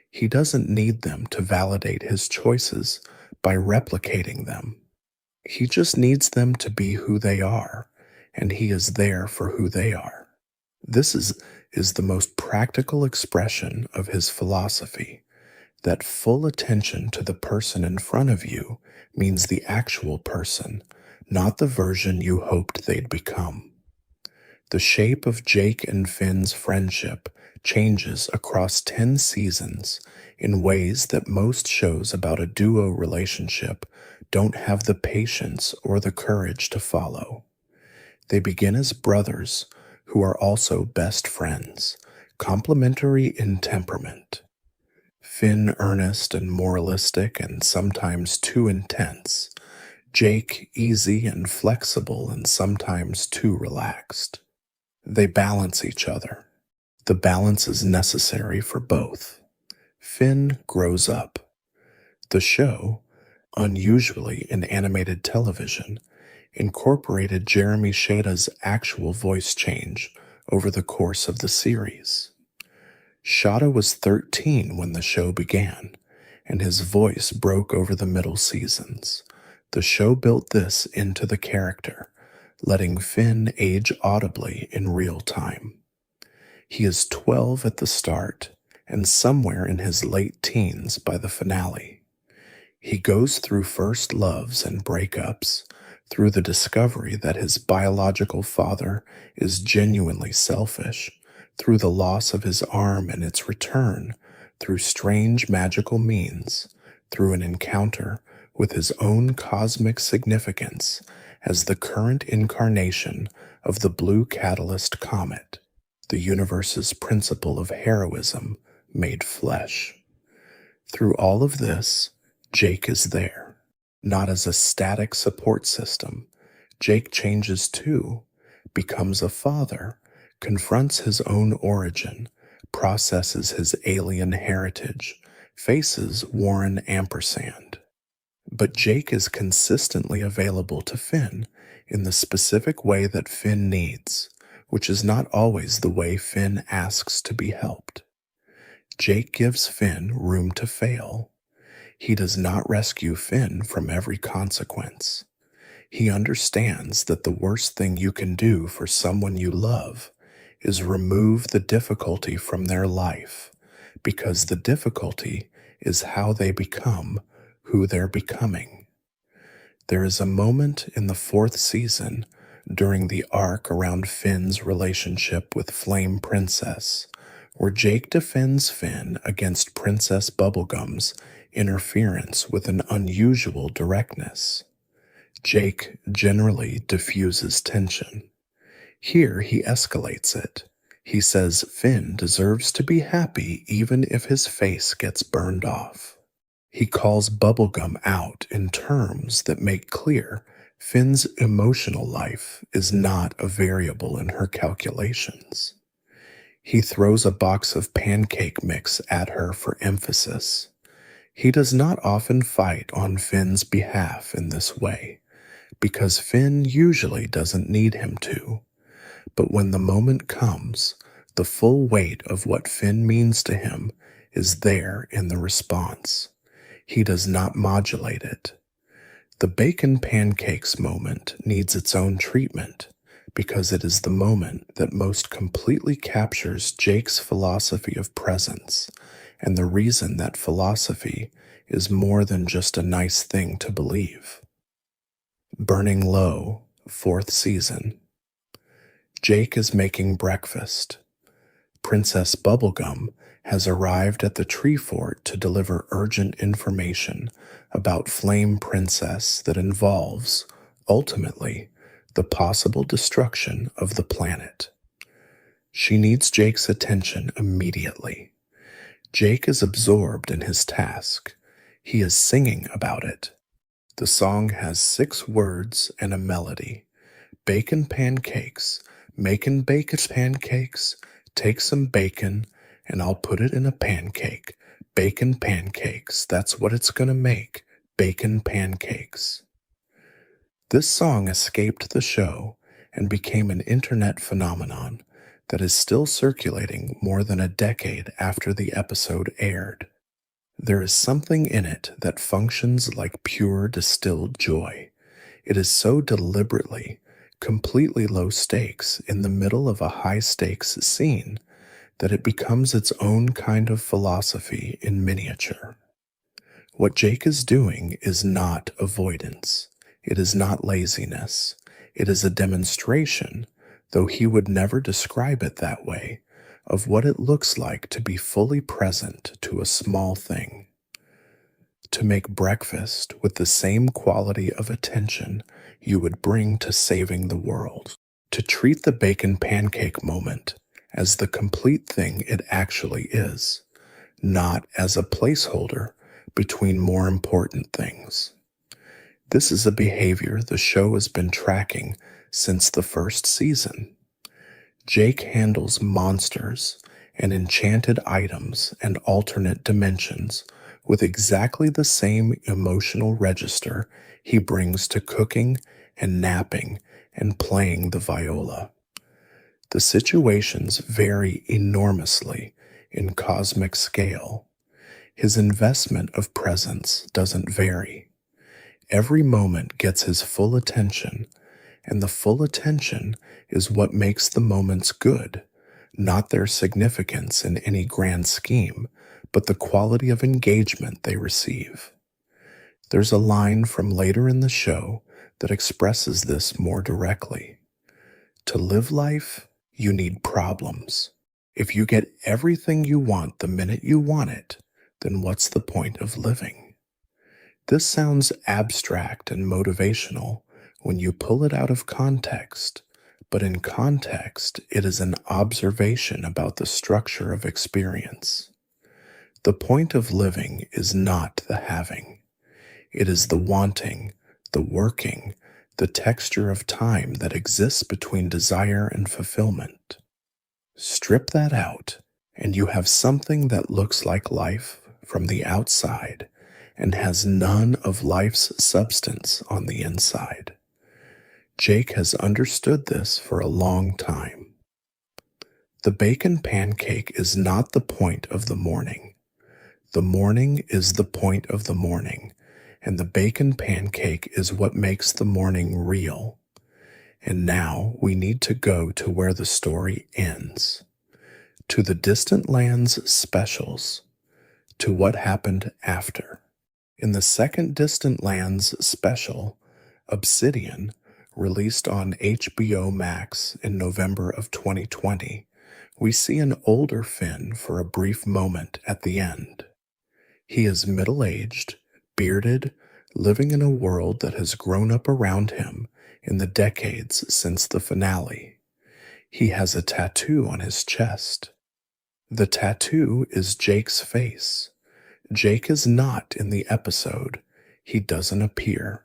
He doesn't need them to validate his choices by replicating them. He just needs them to be who they are, and he is there for who they are. This is the most practical expression of his philosophy, that full attention to the person in front of you means the actual person, not the version you hoped they'd become. The shape of Jake and Finn's friendship changes across 10 seasons in ways that most shows about a duo relationship don't have the patience or the courage to follow. They begin as brothers who are also best friends, complementary in temperament. Finn earnest and moralistic and sometimes too intense. Jake easy and flexible and sometimes too relaxed. They balance each other. The balance is necessary for both. Finn grows up. The show, unusually in animated television, incorporated Jeremy Shada's actual voice change over the course of the series. Shada was 13 when the show began, and his voice broke over the middle seasons. The show built this into the character, letting Finn age audibly in real time. He is 12 at the start and somewhere in his late teens by the finale. He goes through first loves and breakups, through the discovery that his biological father is genuinely selfish, through the loss of his arm and its return, through strange magical means, through an encounter with his own cosmic significance as the current incarnation of the blue catalyst comet, the universe's principle of heroism made flesh. Through all of this, Jake is there, not as a static support system. Jake changes too, becomes a father, confronts his own origin, processes his alien heritage, faces Warren Ampersand. But Jake is consistently available to Finn in the specific way that Finn needs, which is not always the way Finn asks to be helped. Jake gives Finn room to fail. He does not rescue Finn from every consequence. He understands that the worst thing you can do for someone you love is remove the difficulty from their life, because the difficulty is how they become who they're becoming. There is a moment in the fourth season during the arc around Finn's relationship with Flame Princess, where Jake defends Finn against Princess Bubblegum's interference with an unusual directness. Jake generally diffuses tension. Here he escalates it. He says Finn deserves to be happy even if his face gets burned off. He calls Bubblegum out in terms that make clear Finn's emotional life is not a variable in her calculations. He throws a box of pancake mix at her for emphasis. He does not often fight on Finn's behalf in this way, because Finn usually doesn't need him to. But when the moment comes, the full weight of what Finn means to him is there in the response. He does not modulate it. The bacon pancakes moment needs its own treatment, because it is the moment that most completely captures Jake's philosophy of presence, and the reason that philosophy is more than just a nice thing to believe. Burning Low, fourth season. Jake is making breakfast. Princess Bubblegum has arrived at the tree fort to deliver urgent information about Flame Princess that involves, ultimately, the possible destruction of the planet. She needs Jake's attention immediately. Jake is absorbed in his task. He is singing about it. The song has 6 words and a melody. Bacon pancakes, makin' bacon pancakes, take some bacon and I'll put it in a pancake. Bacon pancakes, that's what it's gonna make. Bacon pancakes. This song escaped the show and became an internet phenomenon that is still circulating more than a decade after the episode aired. There is something in it that functions like pure distilled joy. It is so deliberately, completely low stakes in the middle of a high stakes scene that it becomes its own kind of philosophy in miniature. What Jake is doing is not avoidance. It is not laziness. It is a demonstration, though he would never describe it that way, of what it looks like to be fully present to a small thing. To make breakfast with the same quality of attention you would bring to saving the world. To treat the bacon pancake moment as the complete thing it actually is, not as a placeholder between more important things. This is a behavior the show has been tracking since the first season. Jake handles monsters and enchanted items and alternate dimensions with exactly the same emotional register he brings to cooking and napping and playing the viola. The situations vary enormously in cosmic scale. His investment of presence doesn't vary. Every moment gets his full attention, and the full attention is what makes the moments good, not their significance in any grand scheme, but the quality of engagement they receive. There's a line from later in the show that expresses this more directly. To live life, you need problems. If you get everything you want the minute you want it, then what's the point of living? This sounds abstract and motivational when you pull it out of context, but in context, it is an observation about the structure of experience. The point of living is not the having, it is the wanting, the working, the texture of time that exists between desire and fulfillment. Strip that out, and you have something that looks like life from the outside and has none of life's substance on the inside. Jake has understood this for a long time. The bacon pancake is not the point of the morning. The morning is the point of the morning, and the bacon pancake is what makes the morning real. And now we need to go to where the story ends. To the Distant Lands specials. To what happened after. In the second Distant Lands special, Obsidian, released on HBO Max in November of 2020, we see an older Finn for a brief moment at the end. He is middle-aged, bearded, living in a world that has grown up around him in the decades since the finale. He has a tattoo on his chest. The tattoo is Jake's face. Jake is not in the episode. He doesn't appear.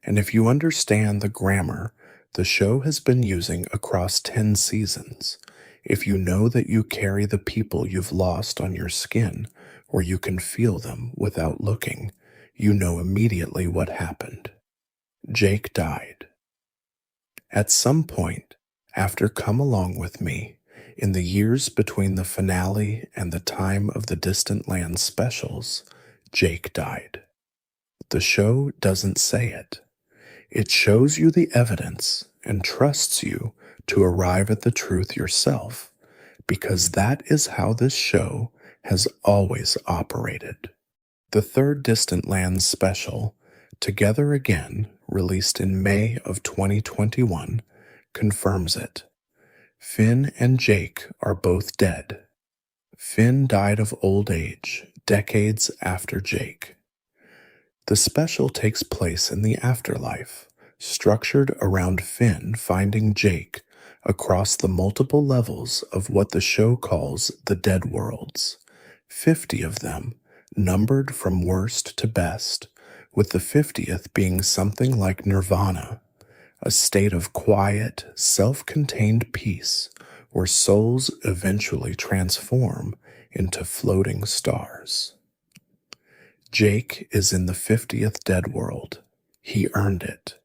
And if you understand the grammar the show has been using across 10 seasons, if you know that you carry the people you've lost on your skin, or you can feel them without looking, you know immediately what happened. Jake died. At some point, after Come Along With Me, in the years between the finale and the time of the Distant Lands specials, Jake died. The show doesn't say it. It shows you the evidence and trusts you to arrive at the truth yourself, because that is how this show has always operated. The third Distant Lands special, Together Again, released in May of 2021, confirms it. Finn and Jake are both dead. Finn died of old age, decades after Jake. The special takes place in the afterlife, structured around Finn finding Jake across the multiple levels of what the show calls the Dead Worlds, 50 of them, numbered from worst to best, with the 50th being something like nirvana, a state of quiet, self-contained peace where souls eventually transform into floating stars. Jake is in the 50th Dead World. He earned it.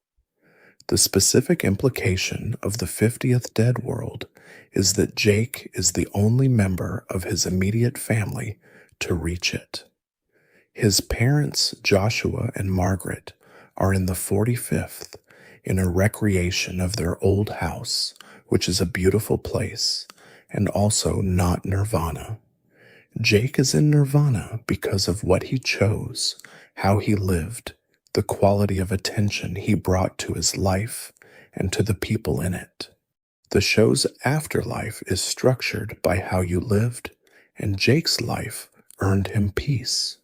The specific implication of the 50th Dead World is that Jake is the only member of his immediate family to reach it. His parents, Joshua and Margaret, are in the 45th, in a recreation of their old house, which is a beautiful place, and also not nirvana. Jake is in nirvana because of what he chose, how he lived, the quality of attention he brought to his life and to the people in it. The show's afterlife is structured by how you lived, and Jake's life earned him peace.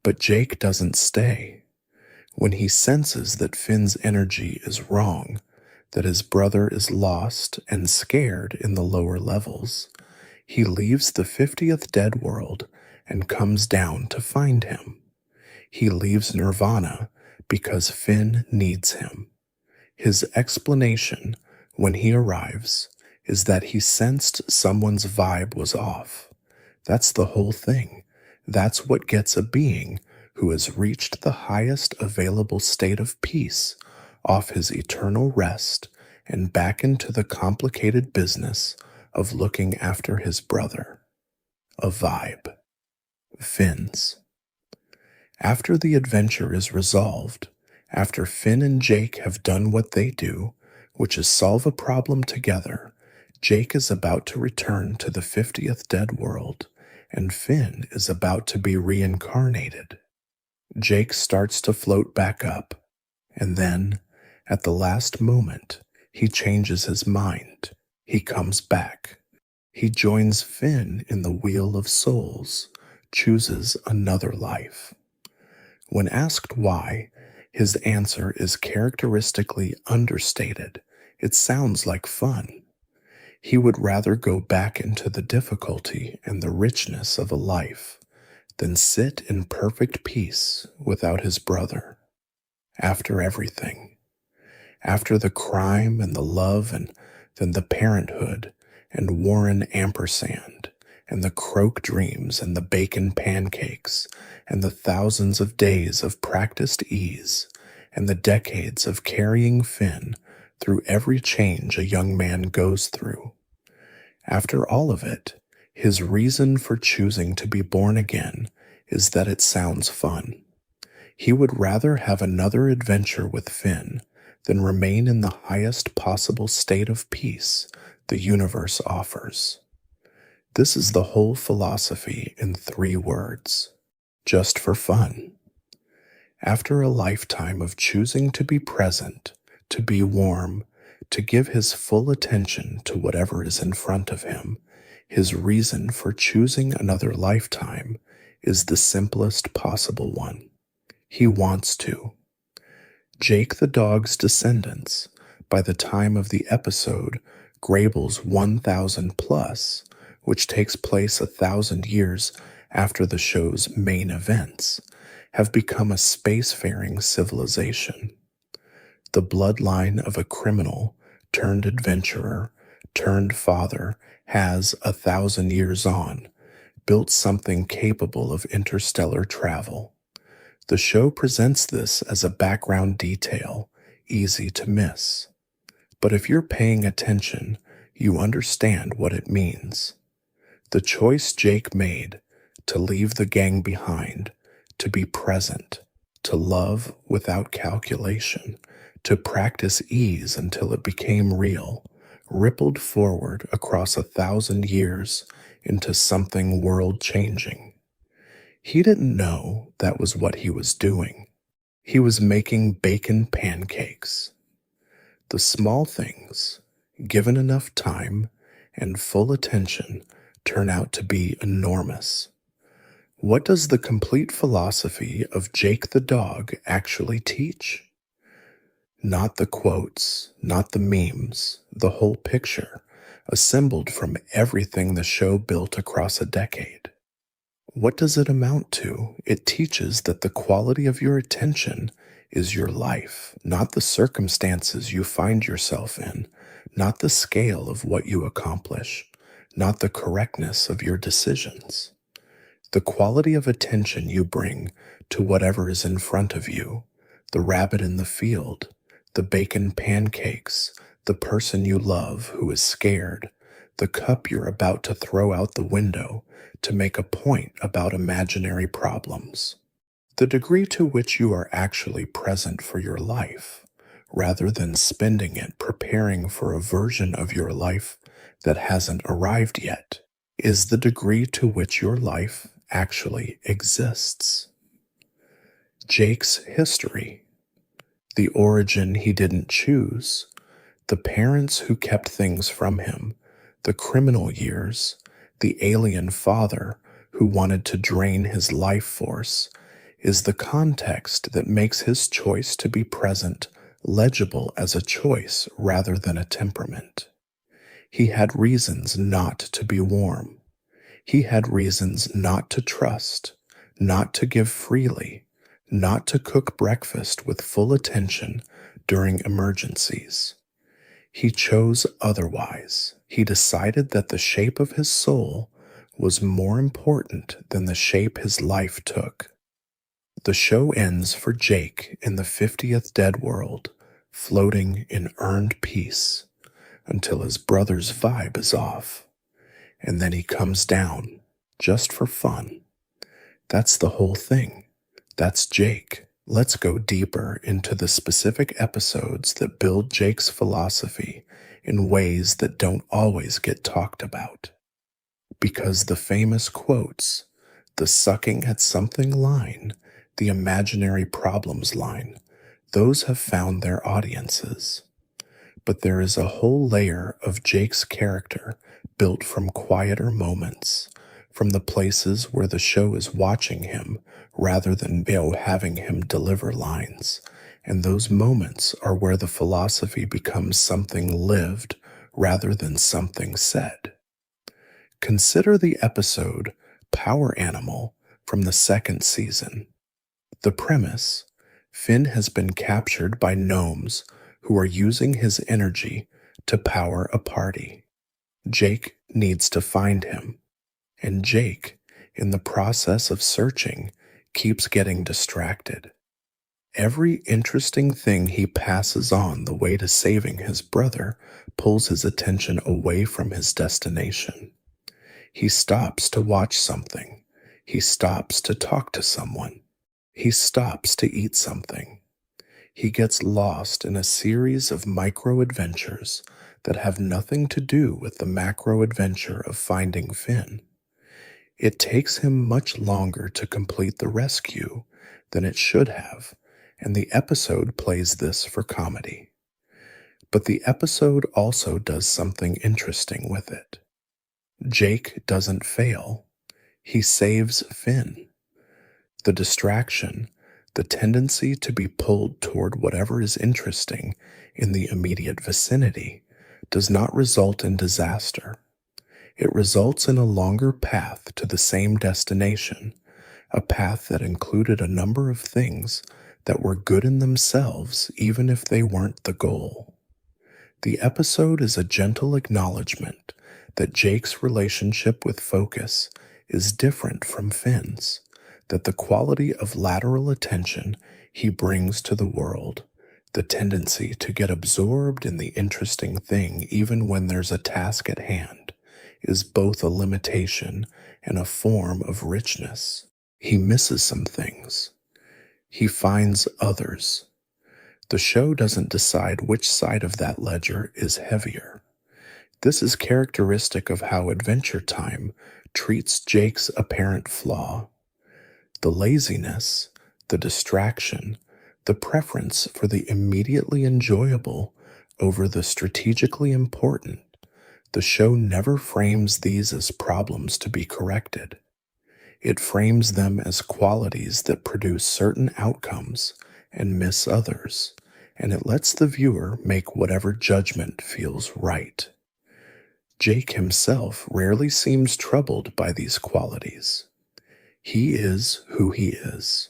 But Jake doesn't stay. When he senses that Finn's energy is wrong, that his brother is lost and scared in the lower levels, he leaves the 50th Dead World and comes down to find him. He leaves nirvana because Finn needs him. His explanation, when he arrives, is that he sensed someone's vibe was off. That's the whole thing. That's what gets a being who has reached the highest available state of peace off his eternal rest and back into the complicated business of looking after his brother. A vibe. Finn's. After the adventure is resolved, after Finn and Jake have done what they do, which is solve a problem together, Jake is about to return to the 50th Dead World, and Finn is about to be reincarnated. Jake starts to float back up, and then, at the last moment, he changes his mind. He comes back. He joins Finn in the Wheel of Souls, chooses another life. When asked why, his answer is characteristically understated. It sounds like fun. He would rather go back into the difficulty and the richness of a life than sit in perfect peace without his brother. After everything, after the crime and the love and then the parenthood and Warren ampersand and the croak dreams and the bacon pancakes and the thousands of days of practiced ease and the decades of carrying Finn through every change a young man goes through. After all of it, his reason for choosing to be born again is that it sounds fun. He would rather have another adventure with Finn than remain in the highest possible state of peace the universe offers. This is the whole philosophy in 3 words. Just for fun. After a lifetime of choosing to be present, to be warm, to give his full attention to whatever is in front of him, his reason for choosing another lifetime is the simplest possible one. He wants to. Jake the dog's descendants, by the time of the episode Grable's 1000 plus, which takes place 1,000 years after the show's main events, have become a spacefaring civilization. The bloodline of a criminal turned adventurer turned father has 1,000 years on built something capable of interstellar travel. The show presents this as a background detail, easy to miss. But if you're paying attention, you understand what it means. The choice Jake made to leave the gang behind, to be present, to love without calculation, to practice ease until it became real, rippled forward across 1,000 years into something world-changing. He didn't know that was what he was doing. He was making bacon pancakes. The small things, given enough time and full attention, turn out to be enormous. What does the complete philosophy of Jake the dog actually teach? Not the quotes, not the memes, the whole picture, assembled from everything the show built across a decade. What does it amount to? It teaches that the quality of your attention is your life, not the circumstances you find yourself in, not the scale of what you accomplish, not the correctness of your decisions. The quality of attention you bring to whatever is in front of you, the rabbit in the field, the bacon pancakes, the person you love who is scared, the cup you're about to throw out the window to make a point about imaginary problems. The degree to which you are actually present for your life, rather than spending it preparing for a version of your life that hasn't arrived yet, is the degree to which your life actually exists. Jake's history, the origin he didn't choose, the parents who kept things from him, the criminal years, the alien father who wanted to drain his life force, is the context that makes his choice to be present legible as a choice rather than a temperament. He had reasons not to be warm. He had reasons not to trust, not to give freely, not to cook breakfast with full attention during emergencies. He chose otherwise. He decided that the shape of his soul was more important than the shape his life took. The show ends for Jake in the 50th dead world, floating in earned peace, until his brother's vibe is off. And then he comes down, just for fun. That's the whole thing. That's Jake. Let's go deeper into the specific episodes that build Jake's philosophy in ways that don't always get talked about. Because the famous quotes, the sucking at something line, the imaginary problems line, those have found their audiences. But there is a whole layer of Jake's character built from quieter moments, from the places where the show is watching him rather than having him deliver lines. And those moments are where the philosophy becomes something lived rather than something said. Consider the episode Power Animal from the second season. The premise: Finn has been captured by gnomes who are using his energy to power a party. Jake needs to find him, and Jake, in the process of searching, keeps getting distracted. Every interesting thing he passes on the way to saving his brother pulls his attention away from his destination. He stops to watch something. He stops to talk to someone. He stops to eat something. He gets lost in a series of micro adventures that have nothing to do with the macro adventure of finding Finn. It takes him much longer to complete the rescue than it should have, and the episode plays this for comedy. But the episode also does something interesting with it. Jake doesn't fail. He saves Finn. The distraction, the tendency to be pulled toward whatever is interesting in the immediate vicinity, does not result in disaster. It results in a longer path to the same destination, a path that included a number of things that were good in themselves even if they weren't the goal. The episode is a gentle acknowledgement that Jake's relationship with focus is different from Finn's, that the quality of lateral attention he brings to the world, the tendency to get absorbed in the interesting thing even when there's a task at hand, is both a limitation and a form of richness. He misses some things. He finds others. The show doesn't decide which side of that ledger is heavier. This is characteristic of how Adventure Time treats Jake's apparent flaw. The laziness, the distraction, the preference for the immediately enjoyable over the strategically important. The show never frames these as problems to be corrected. It frames them as qualities that produce certain outcomes and miss others, and it lets the viewer make whatever judgment feels right. Jake himself rarely seems troubled by these qualities. He is who he is.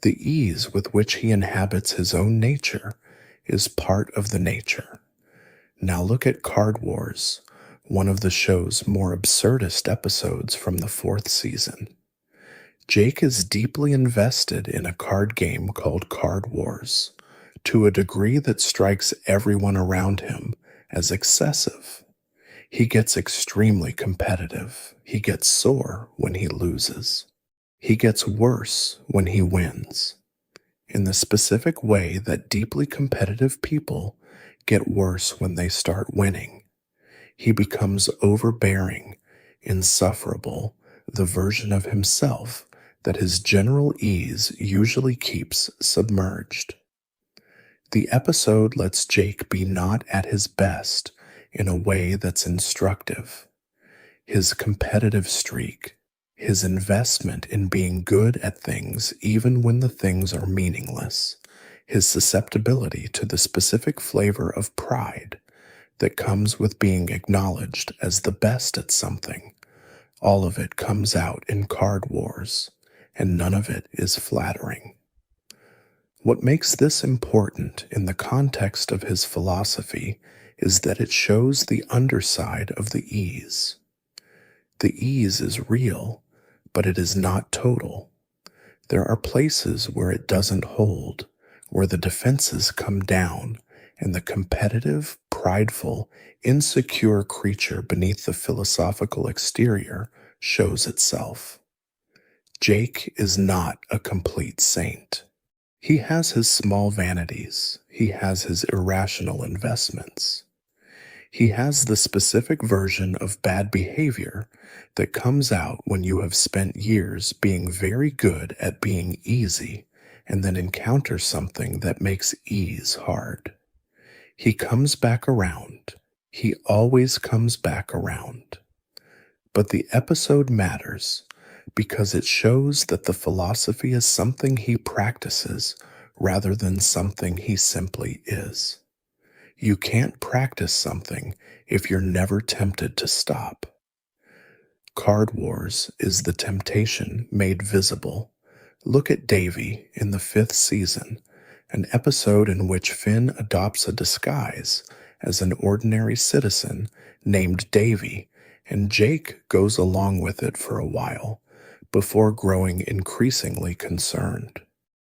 The ease with which he inhabits his own nature is part of the nature. Now look at Card Wars, one of the show's more absurdist episodes from the fourth season. Jake is deeply invested in a card game called Card Wars, to a degree that strikes everyone around him as excessive. He gets extremely competitive. He gets sore when he loses. He gets worse when he wins, in the specific way that deeply competitive people get worse when they start winning. He becomes overbearing, insufferable, the version of himself that his general ease usually keeps submerged. The episode lets Jake be not at his best in a way that's instructive. His competitive streak, his investment in being good at things even when the things are meaningless, his susceptibility to the specific flavor of pride that comes with being acknowledged as the best at something, all of it comes out in Card Wars, and none of it is flattering. What makes this important in the context of his philosophy is that it shows the underside of the ease. The ease is real, but it is not total. There are places where it doesn't hold, where the defenses come down, and the competitive, prideful, insecure creature beneath the philosophical exterior shows itself. Jake is not a complete saint. He has his small vanities. He has his irrational investments. He has the specific version of bad behavior that comes out when you have spent years being very good at being easy and then encounter something that makes ease hard. He comes back around. He always comes back around. But the episode matters because it shows that the philosophy is something he practices rather than something he simply is. You can't practice something if you're never tempted to stop. Card Wars is the temptation made visible. Look at Davy in the fifth season, an episode in which Finn adopts a disguise as an ordinary citizen named Davy, and Jake goes along with it for a while before growing increasingly concerned.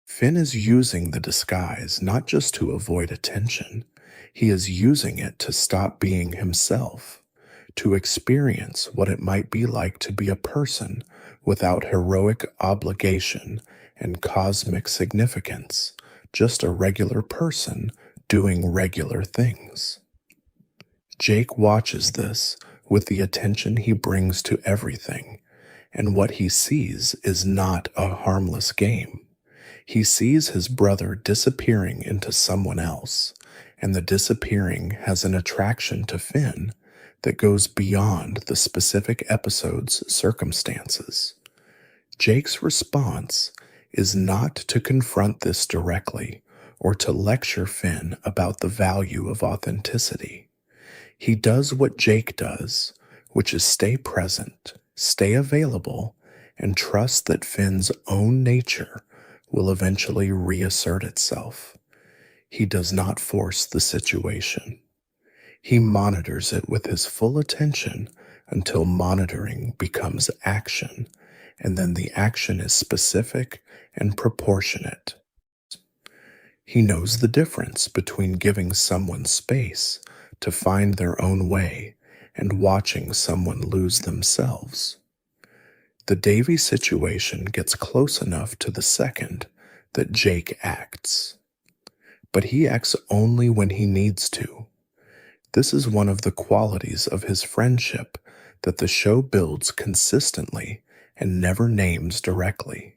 Finn is using the disguise not just to avoid attention, he is using it to stop being himself, to experience what it might be like to be a person without heroic obligation and cosmic significance, just a regular person doing regular things. Jake watches this with the attention he brings to everything, and what he sees is not a harmless game. He sees his brother disappearing into someone else, and the disappearing has an attraction to Finn that goes beyond the specific episode's circumstances. Jake's response is not to confront this directly or to lecture Finn about the value of authenticity. He does what Jake does, which is stay present, stay available, and trust that Finn's own nature will eventually reassert itself. He does not force the situation. He monitors it with his full attention until monitoring becomes action, and then the action is specific and proportionate. He knows the difference between giving someone space to find their own way and watching someone lose themselves. The Davy situation gets close enough to the second that Jake acts. But he acts only when he needs to. This is one of the qualities of his friendship that the show builds consistently and never names directly.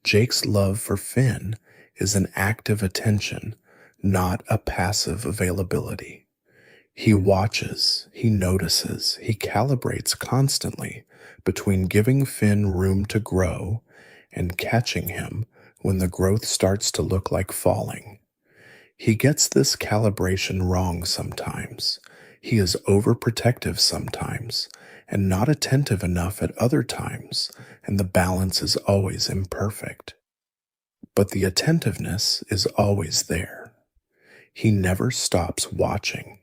Jake's love for Finn is an active attention, not a passive availability. He watches, he notices, he calibrates constantly between giving Finn room to grow and catching him when the growth starts to look like falling. He gets this calibration wrong sometimes. He is overprotective sometimes and not attentive enough at other times, and the balance is always imperfect. But the attentiveness is always there. He never stops watching.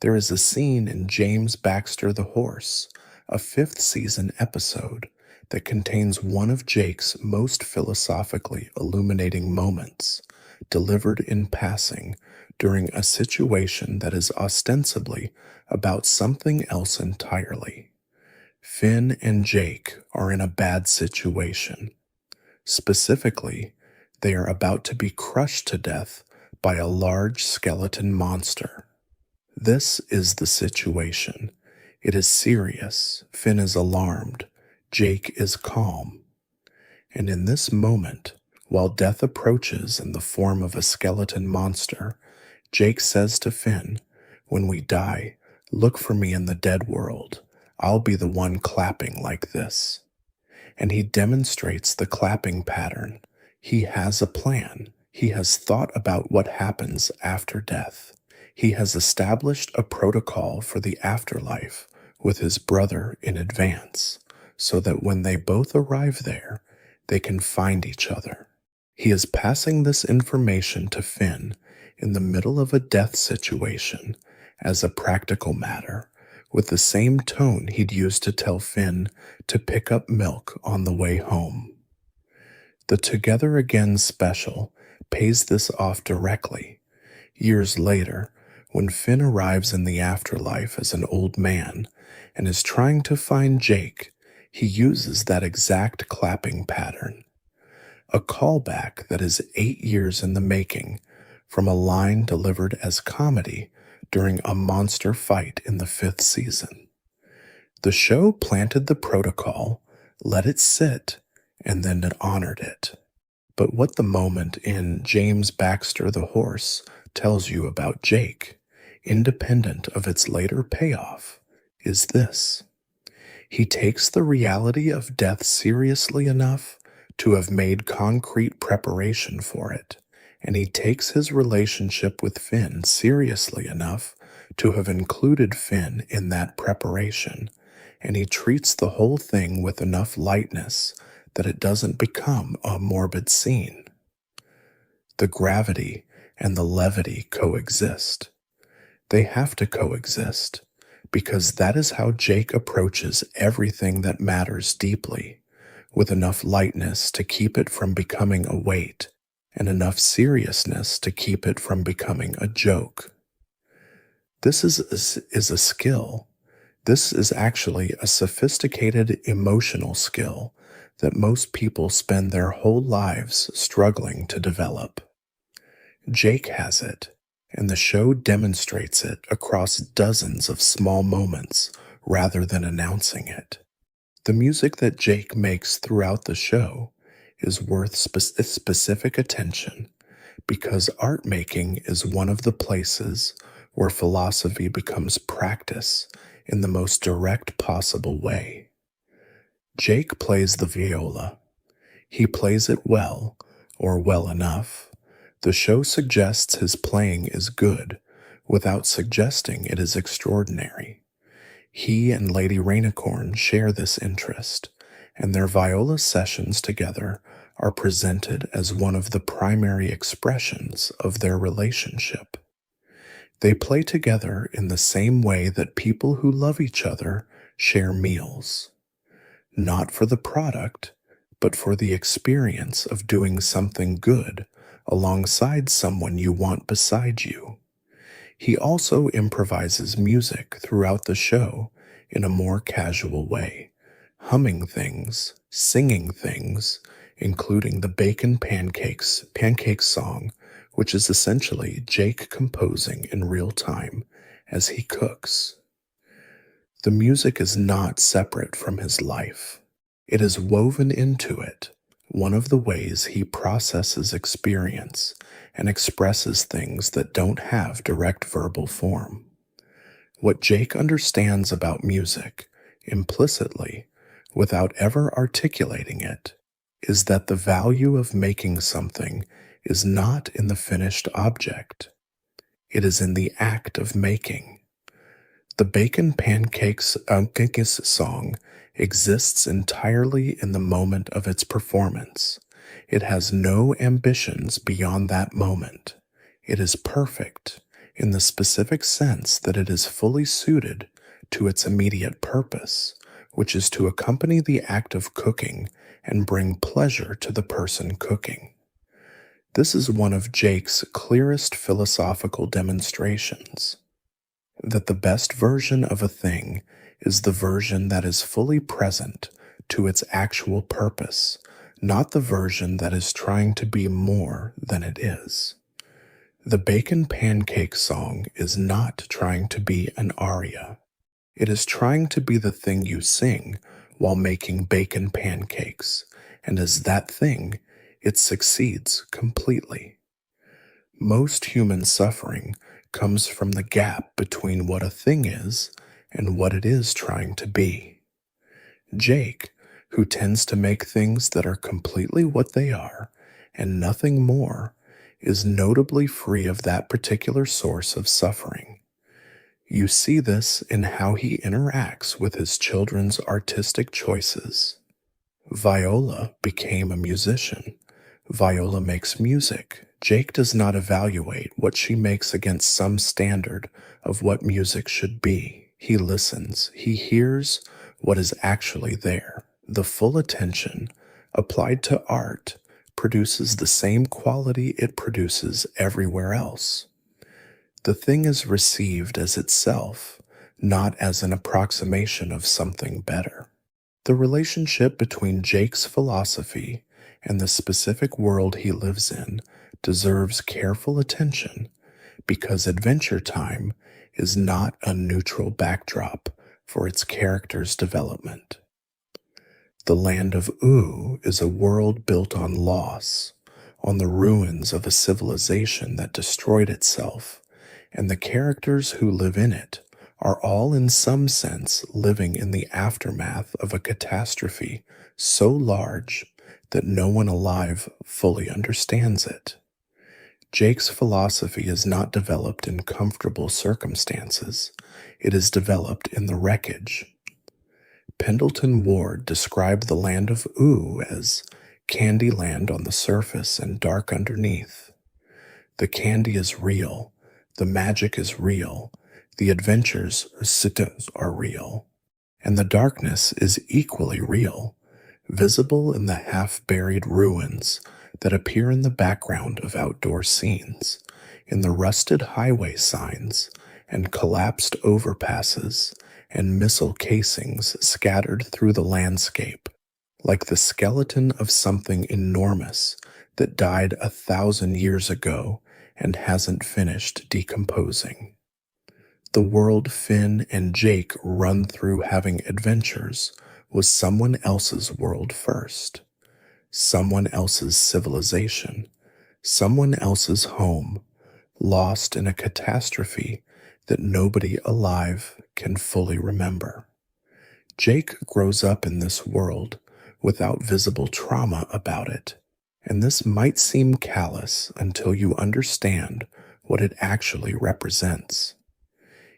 There is a scene in James Baxter the Horse, a fifth season episode, that contains one of Jake's most philosophically illuminating moments, delivered in passing during a situation that is ostensibly about something else entirely. Finn and Jake are in a bad situation. Specifically, they are about to be crushed to death by a large skeleton monster. This is the situation. It is serious. Finn is alarmed. Jake is calm. And in this moment, while death approaches in the form of a skeleton monster, Jake says to Finn, "When we die, look for me in the dead world. I'll be the one clapping like this." And he demonstrates the clapping pattern. He has a plan. He has thought about what happens after death. He has established a protocol for the afterlife with his brother in advance, so that when they both arrive there, they can find each other. He is passing this information to Finn in the middle of a death situation as a practical matter, with the same tone he'd used to tell Finn to pick up milk on the way home. The Together Again special pays this off directly. Years later, when Finn arrives in the afterlife as an old man and is trying to find Jake, he uses that exact clapping pattern. A callback that is 8 years in the making from a line delivered as comedy during a monster fight in the fifth season. The show planted the protocol, let it sit, and then it honored it. But what the moment in James Baxter the Horse tells you about Jake, independent of its later payoff, is this. He takes the reality of death seriously enough to have made concrete preparation for it, and he takes his relationship with Finn seriously enough to have included Finn in that preparation, and he treats the whole thing with enough lightness that it doesn't become a morbid scene. The gravity and the levity coexist. They have to coexist because that is how Jake approaches everything that matters deeply, with enough lightness to keep it from becoming a weight and enough seriousness to keep it from becoming a joke. This is a skill. This is actually a sophisticated emotional skill that most people spend their whole lives struggling to develop. Jake has it, and the show demonstrates it across dozens of small moments rather than announcing it. The music that Jake makes throughout the show is worth specific attention because art making is one of the places where philosophy becomes practice in the most direct possible way. Jake plays the viola. He plays it well, or well enough. The show suggests his playing is good without suggesting it is extraordinary. He and Lady Rainicorn share this interest, and their viola sessions together are presented as one of the primary expressions of their relationship. They play together in the same way that people who love each other share meals, not for the product, but for the experience of doing something good alongside someone you want beside you. He also improvises music throughout the show in a more casual way, humming things, singing things, including the Bacon Pancakes song, which is essentially Jake composing in real time as he cooks. The music is not separate from his life. It is woven into it, one of the ways he processes experience and expresses things that don't have direct verbal form. What Jake understands about music, implicitly, without ever articulating it, is that the value of making something is not in the finished object. It is in the act of making. The Bacon Pancakes song exists entirely in the moment of its performance. It has no ambitions beyond that moment. It is perfect in the specific sense that it is fully suited to its immediate purpose, which is to accompany the act of cooking and bring pleasure to the person cooking. This is one of Jake's clearest philosophical demonstrations, that the best version of a thing is the version that is fully present to its actual purpose, not the version that is trying to be more than it is. The Bacon Pancake song is not trying to be an aria. It is trying to be the thing you sing while making bacon pancakes, and as that thing, it succeeds completely. Most human suffering comes from the gap between what a thing is and what it is trying to be. Jake, who tends to make things that are completely what they are and nothing more, is notably free of that particular source of suffering. You see this in how he interacts with his children's artistic choices. Viola became a musician. Viola makes music. Jake does not evaluate what she makes against some standard of what music should be. He listens. He hears what is actually there. The full attention applied to art produces the same quality it produces everywhere else. The thing is received as itself, not as an approximation of something better. The relationship between Jake's philosophy and the specific world he lives in deserves careful attention because Adventure Time is not a neutral backdrop for its character's development. The land of Oo is a world built on loss, on the ruins of a civilization that destroyed itself, and the characters who live in it are all in some sense living in the aftermath of a catastrophe so large that no one alive fully understands it. Jake's philosophy is not developed in comfortable circumstances, it is developed in the wreckage. Pendleton Ward described the land of Oo as candy land on the surface and dark underneath. The candy is real, the magic is real, the adventures are real, and the darkness is equally real, visible in the half-buried ruins that appear in the background of outdoor scenes, in the rusted highway signs and collapsed overpasses and missile casings scattered through the landscape, like the skeleton of something enormous that died 1,000 years ago and hasn't finished decomposing. The world Finn and Jake run through having adventures was someone else's world first, someone else's civilization, someone else's home, lost in a catastrophe that nobody alive can fully remember. Jake grows up in this world without visible trauma about it, and this might seem callous until you understand what it actually represents.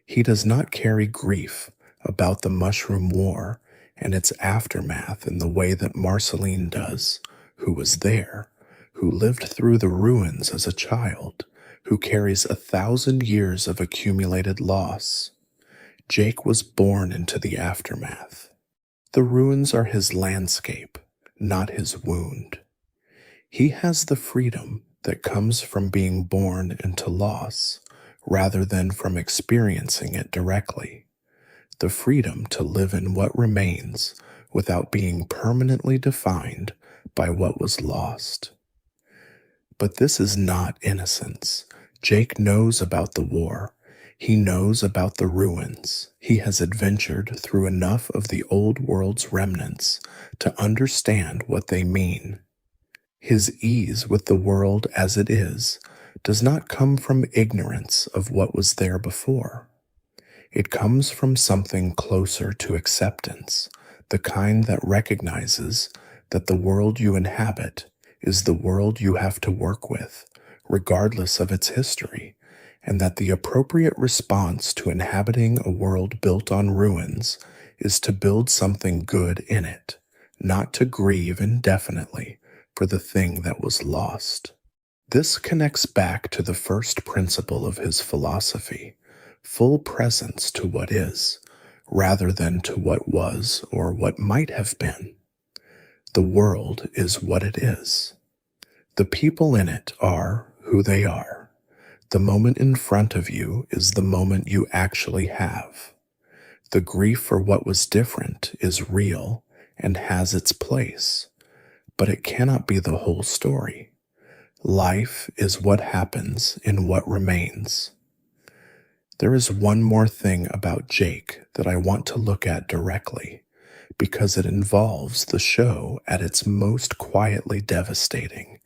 He does not carry grief about the Mushroom War and its aftermath in the way that Marceline does, who was there, who lived through the ruins as a child, who carries 1,000 years of accumulated loss. Jake was born into the aftermath. The ruins are his landscape, not his wound. He has the freedom that comes from being born into loss, rather than from experiencing it directly. The freedom to live in what remains without being permanently defined by what was lost. But this is not innocence. Jake knows about the war. He knows about the ruins. He has adventured through enough of the old world's remnants to understand what they mean. His ease with the world as it is does not come from ignorance of what was there before. It comes from something closer to acceptance, the kind that recognizes that the world you inhabit is the world you have to work with, regardless of its history, and that the appropriate response to inhabiting a world built on ruins is to build something good in it, not to grieve indefinitely for the thing that was lost. This connects back to the first principle of his philosophy, full presence to what is, rather than to what was or what might have been. The world is what it is. The people in it are who they are. The moment in front of you is the moment you actually have. The grief for what was different is real and has its place, but it cannot be the whole story. Life is what happens in what remains. There is one more thing about Jake that I want to look at directly, because it involves the show at its most quietly devastating,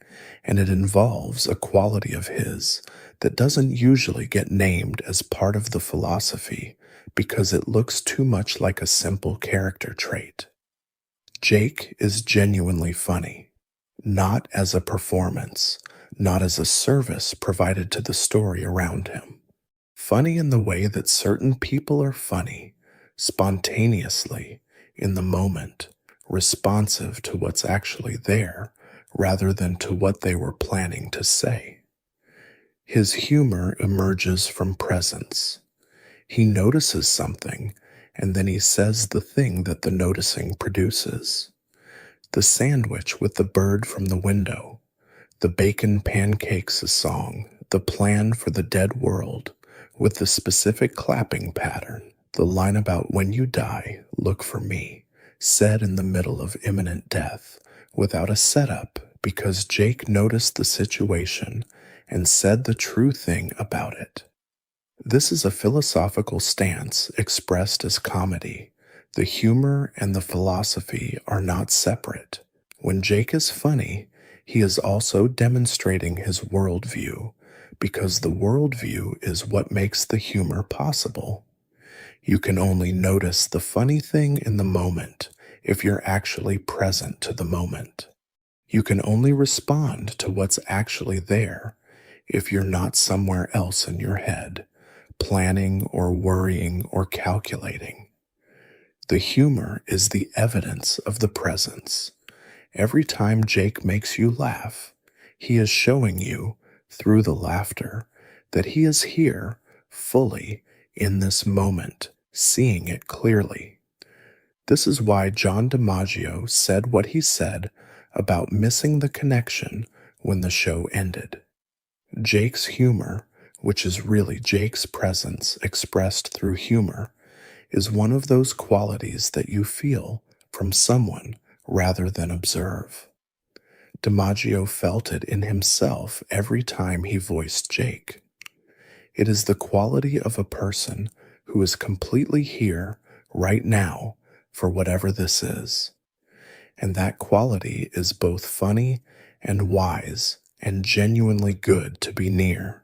and it involves a quality of his that doesn't usually get named as part of the philosophy because it looks too much like a simple character trait. Jake is genuinely funny. Not as a performance, not as a service provided to the story around him. Funny in the way that certain people are funny, spontaneously, in the moment, responsive to what's actually there, rather than to what they were planning to say. His humor emerges from presence. He notices something, and then he says the thing that the noticing produces. The sandwich with the bird from the window, the bacon pancakes a song, the plan for the dead world, with the specific clapping pattern, the line about when you die, look for me, said in the middle of imminent death, without a setup, because Jake noticed the situation and said the true thing about it. This is a philosophical stance expressed as comedy. The humor and the philosophy are not separate. When Jake is funny, he is also demonstrating his worldview, because the worldview is what makes the humor possible. You can only notice the funny thing in the moment if you're actually present to the moment. You can only respond to what's actually there if you're not somewhere else in your head, planning or worrying or calculating. The humor is the evidence of the presence. Every time Jake makes you laugh, he is showing you, through the laughter, that he is here, fully, in this moment, seeing it clearly. This is why John DiMaggio said what he said about missing the connection when the show ended. Jake's humor, which is really Jake's presence expressed through humor, is one of those qualities that you feel from someone rather than observe. DiMaggio felt it in himself every time he voiced Jake. It is the quality of a person who is completely here, right now, for whatever this is. And that quality is both funny and wise and genuinely good to be near.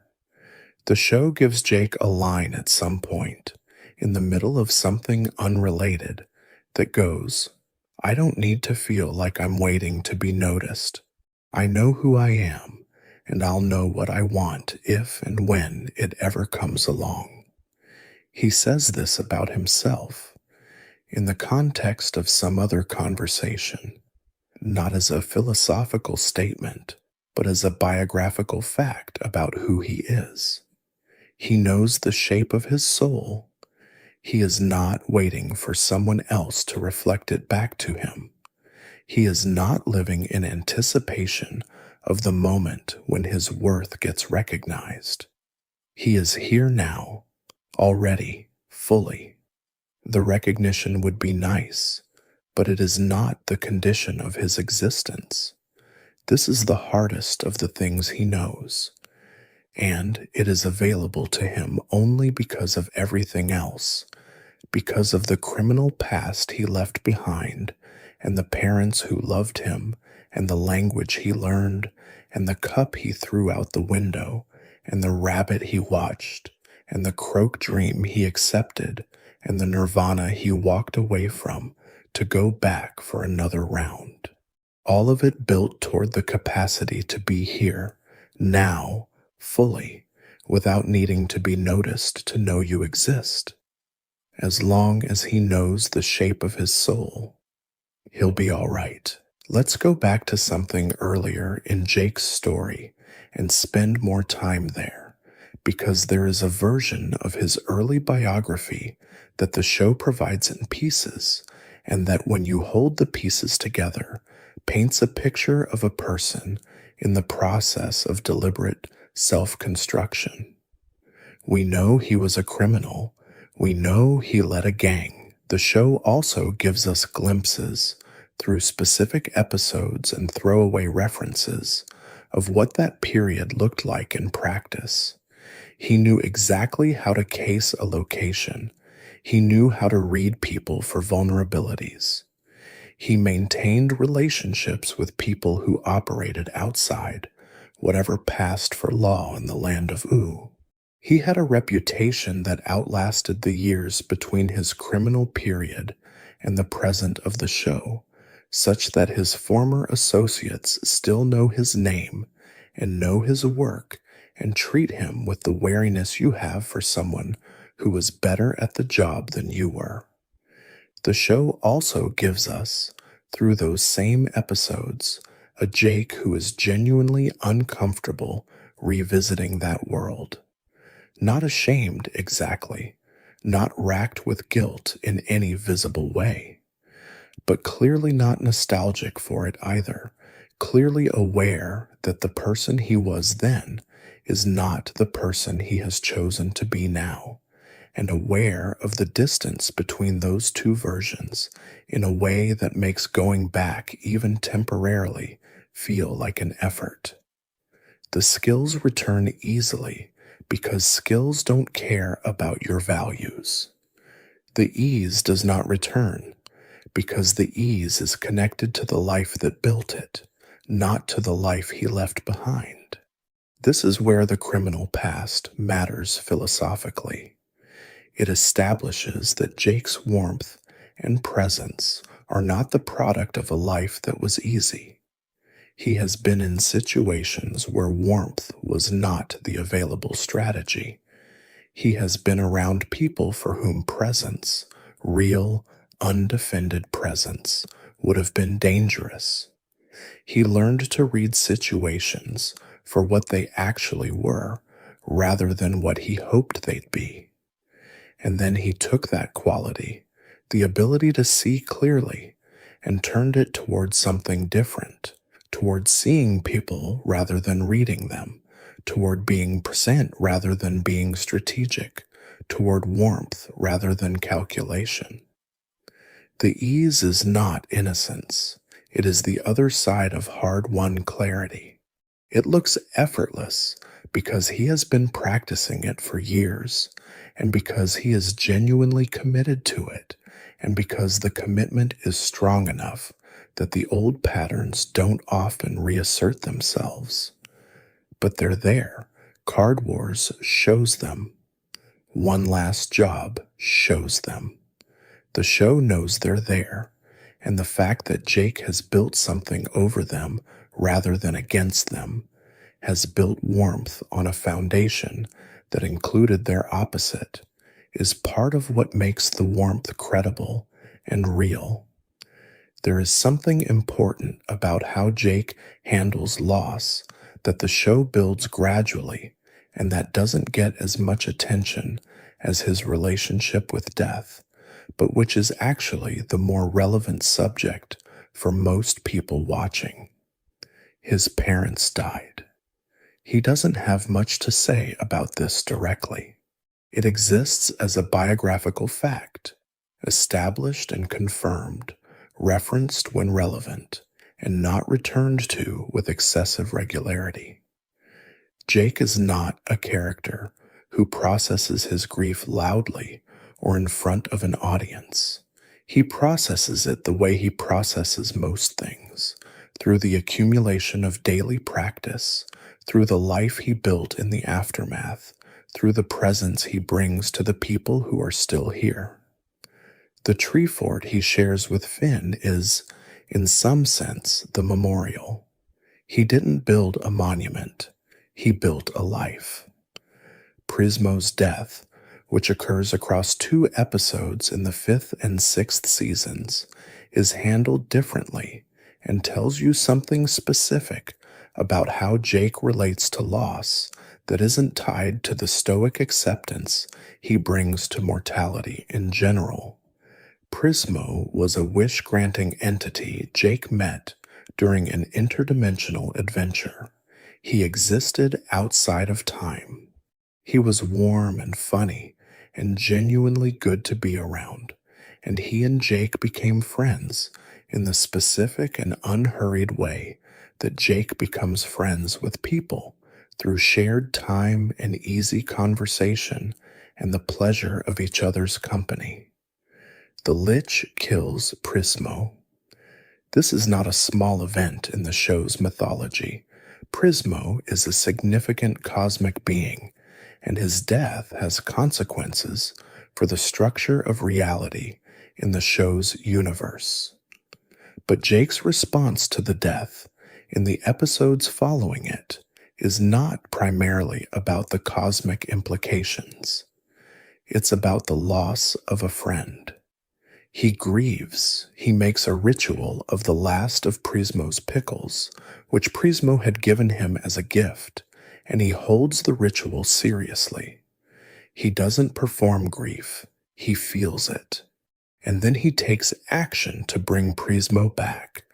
The show gives Jake a line at some point, in the middle of something unrelated, that goes, "I don't need to feel like I'm waiting to be noticed. I know who I am, and I'll know what I want if and when it ever comes along." He says this about himself, in the context of some other conversation, not as a philosophical statement, but as a biographical fact about who he is. He knows the shape of his soul. He is not waiting for someone else to reflect it back to him. He is not living in anticipation of the moment when his worth gets recognized. He is here now, already, fully. The recognition would be nice, but it is not the condition of his existence. This is the hardest of the things he knows, and it is available to him only because of everything else, because of the criminal past he left behind, and the parents who loved him, and the language he learned, and the cup he threw out the window, and the rabbit he watched, and the croak dream he accepted, and the nirvana he walked away from to go back for another round. All of it built toward the capacity to be here, now, fully, without needing to be noticed to know you exist. As long as he knows the shape of his soul, he'll be all right. Let's go back to something earlier in Jake's story and spend more time there, because there is a version of his early biography that the show provides in pieces, and that when you hold the pieces together, paints a picture of a person in the process of deliberate self-construction. We know he was a criminal. We know he led a gang. The show also gives us glimpses, through specific episodes and throwaway references, of what that period looked like in practice. He knew exactly how to case a location. He knew how to read people for vulnerabilities. He maintained relationships with people who operated outside whatever passed for law in the land of Ooh. He had a reputation that outlasted the years between his criminal period and the present of the show, such that his former associates still know his name and know his work and treat him with the wariness you have for someone who was better at the job than you were. The show also gives us, through those same episodes, a Jake who is genuinely uncomfortable revisiting that world. Not ashamed exactly, not racked with guilt in any visible way, but clearly not nostalgic for it either, clearly aware that the person he was then is not the person he has chosen to be now, and aware of the distance between those two versions in a way that makes going back even temporarily feel like an effort. The skills return easily because skills don't care about your values. The ease does not return because the ease is connected to the life that built it, not to the life he left behind. This is where the criminal past matters philosophically. It establishes that Jake's warmth and presence are not the product of a life that was easy. He has been in situations where warmth was not the available strategy. He has been around people for whom presence, real, undefended presence, would have been dangerous. He learned to read situations for what they actually were rather than what he hoped they'd be. And then he took that quality, the ability to see clearly, and turned it towards something different, towards seeing people rather than reading them, toward being present rather than being strategic, toward warmth rather than calculation. The ease is not innocence. It is the other side of hard-won clarity. It looks effortless because he has been practicing it for years, and because he is genuinely committed to it, and because the commitment is strong enough that the old patterns don't often reassert themselves. But they're there. Card Wars shows them. One Last Job shows them. The show knows they're there, and the fact that Jake has built something over them rather than against them, has built warmth on a foundation that included their opposite, is part of what makes the warmth credible and real. There is something important about how Jake handles loss that the show builds gradually and that doesn't get as much attention as his relationship with death, but which is actually the more relevant subject for most people watching. His parents died. He doesn't have much to say about this directly. It exists as a biographical fact, established and confirmed, referenced when relevant, and not returned to with excessive regularity. Jake is not a character who processes his grief loudly or in front of an audience. He processes it the way he processes most things, through the accumulation of daily practice, through the life he built in the aftermath, through the presence he brings to the people who are still here. The tree fort he shares with Finn is, in some sense, the memorial. He didn't build a monument, he built a life. Prismo's death, which occurs across 2 episodes in the 5th and 6th seasons, is handled differently and tells you something specific about how Jake relates to loss that isn't tied to the stoic acceptance he brings to mortality in general. Prismo was a wish-granting entity Jake met during an interdimensional adventure. He existed outside of time. He was warm and funny and genuinely good to be around, and he and Jake became friends in the specific and unhurried way that Jake becomes friends with people through shared time and easy conversation and the pleasure of each other's company. The Lich kills Prismo. This is not a small event in the show's mythology. Prismo is a significant cosmic being, and his death has consequences for the structure of reality in the show's universe. But Jake's response to the death in the episodes following it is not primarily about the cosmic implications. It's about the loss of a friend. He grieves. He makes a ritual of the last of Prismo's pickles, which Prismo had given him as a gift, and he holds the ritual seriously. He doesn't perform grief. He feels it. And then he takes action to bring Prismo back,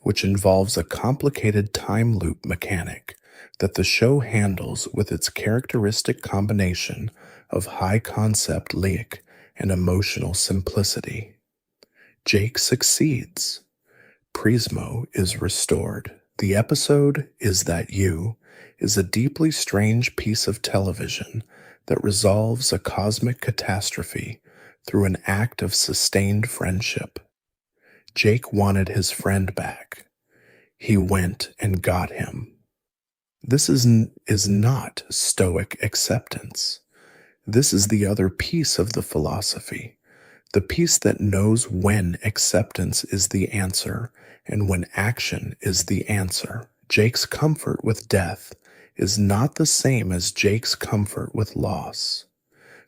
which involves a complicated time loop mechanic that the show handles with its characteristic combination of high-concept leak and emotional simplicity. Jake succeeds. Prismo is restored. The episode Is That You is a deeply strange piece of television that resolves a cosmic catastrophe through an act of sustained friendship. Jake wanted his friend back. He went and got him. This is not stoic acceptance. This is the other piece of the philosophy, the piece that knows when acceptance is the answer and when action is the answer. Jake's comfort with death is not the same as Jake's comfort with loss.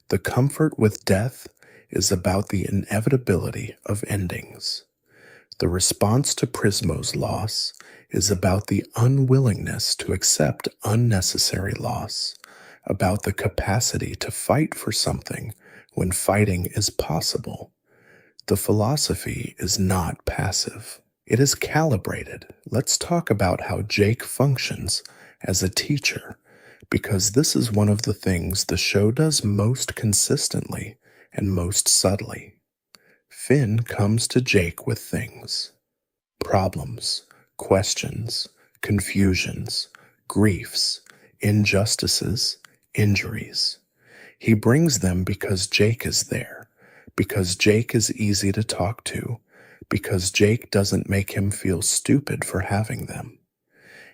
The comfort with death is about the inevitability of endings. The response to Prismo's loss is about the unwillingness to accept unnecessary loss, about the capacity to fight for something when fighting is possible. The philosophy is not passive. It is calibrated. Let's talk about how Jake functions as a teacher, because this is one of the things the show does most consistently and most subtly. Finn comes to Jake with things, problems, questions, confusions, griefs, injustices, injuries. He brings them because Jake is there, because Jake is easy to talk to, because Jake doesn't make him feel stupid for having them.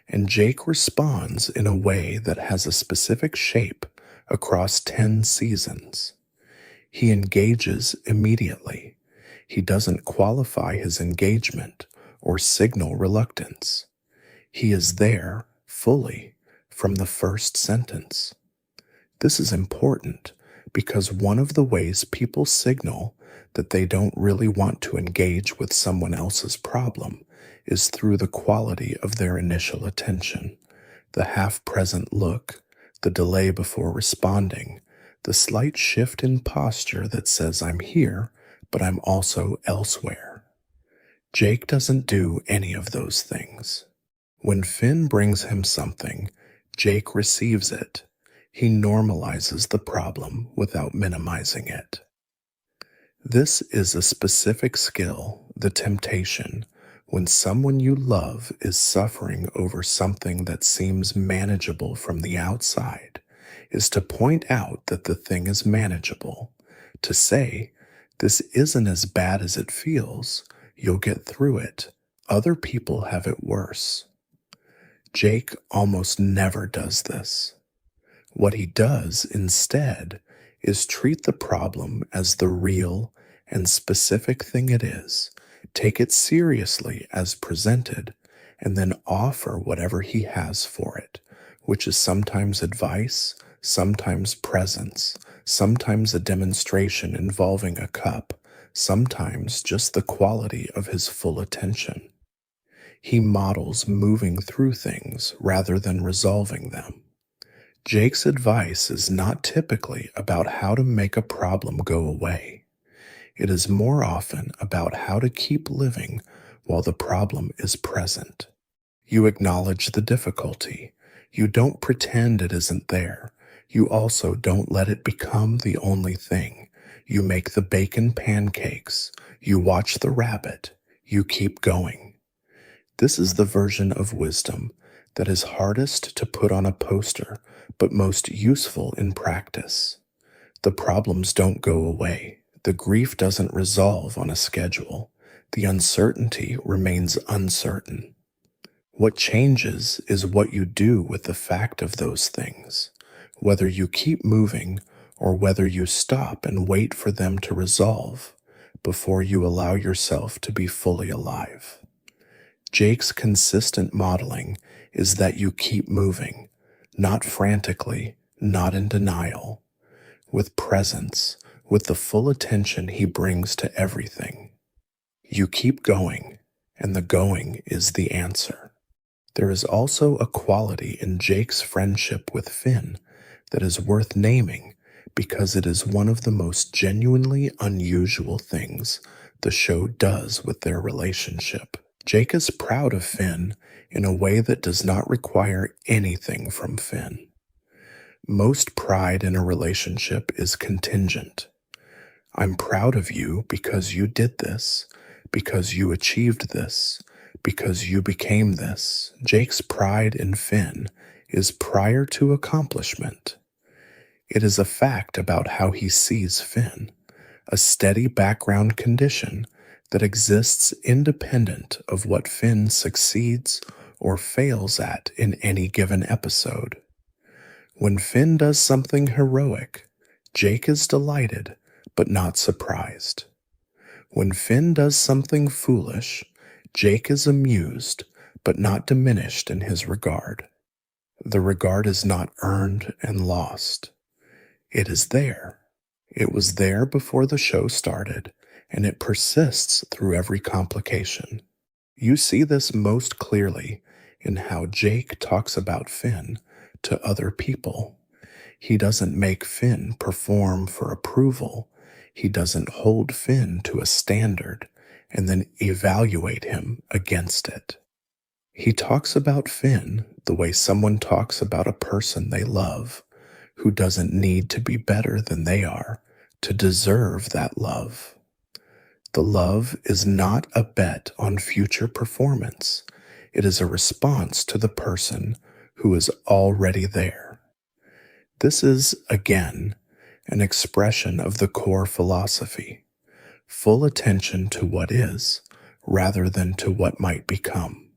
And Jake responds in a way that has a specific shape across 10 seasons. He engages immediately. He doesn't qualify his engagement or signal reluctance. He is there fully from the first sentence. This is important because one of the ways people signal that they don't really want to engage with someone else's problem is through the quality of their initial attention, the half-present look, the delay before responding, the slight shift in posture that says I'm here, but I'm also elsewhere. Jake doesn't do any of those things. When Finn brings him something, Jake receives it. He normalizes the problem without minimizing it. This is a specific skill, the temptation, when someone you love is suffering over something that seems manageable from the outside, is to point out that the thing is manageable, to say, this isn't as bad as it feels, you'll get through it, other people have it worse. Jake almost never does this. What he does instead is treat the problem as the real and specific thing it is, take it seriously as presented, and then offer whatever he has for it, which is sometimes advice, sometimes presence, sometimes a demonstration involving a cup, sometimes just the quality of his full attention. He models moving through things rather than resolving them. Jake's advice is not typically about how to make a problem go away. It is more often about how to keep living while the problem is present. You acknowledge the difficulty. You don't pretend it isn't there. You also don't let it become the only thing. You make the bacon pancakes. You watch the rabbit. You keep going. This is the version of wisdom that is hardest to put on a poster, but most useful in practice. The problems don't go away. The grief doesn't resolve on a schedule. The uncertainty remains uncertain. What changes is what you do with the fact of those things, whether you keep moving or whether you stop and wait for them to resolve before you allow yourself to be fully alive. Jake's consistent modeling is that you keep moving, not frantically, not in denial, with presence, with the full attention he brings to everything. You keep going, and the going is the answer. There is also a quality in Jake's friendship with Finn that is worth naming because it is one of the most genuinely unusual things the show does with their relationship. Jake is proud of Finn in a way that does not require anything from Finn. Most pride in a relationship is contingent. I'm proud of you because you did this, because you achieved this, because you became this. Jake's pride in Finn is prior to accomplishment. It is a fact about how he sees Finn, a steady background condition that exists independent of what Finn succeeds or fails at in any given episode. When Finn does something heroic, Jake is delighted, but not surprised. When Finn does something foolish, Jake is amused, but not diminished in his regard. The regard is not earned and lost. It is there. It was there before the show started, and it persists through every complication. You see this most clearly in how Jake talks about Finn to other people. He doesn't make Finn perform for approval. He doesn't hold Finn to a standard and then evaluate him against it. He talks about Finn the way someone talks about a person they love, who doesn't need to be better than they are to deserve that love. The love is not a bet on future performance. It is a response to the person who is already there. This is, again, an expression of the core philosophy, full attention to what is, rather than to what might become.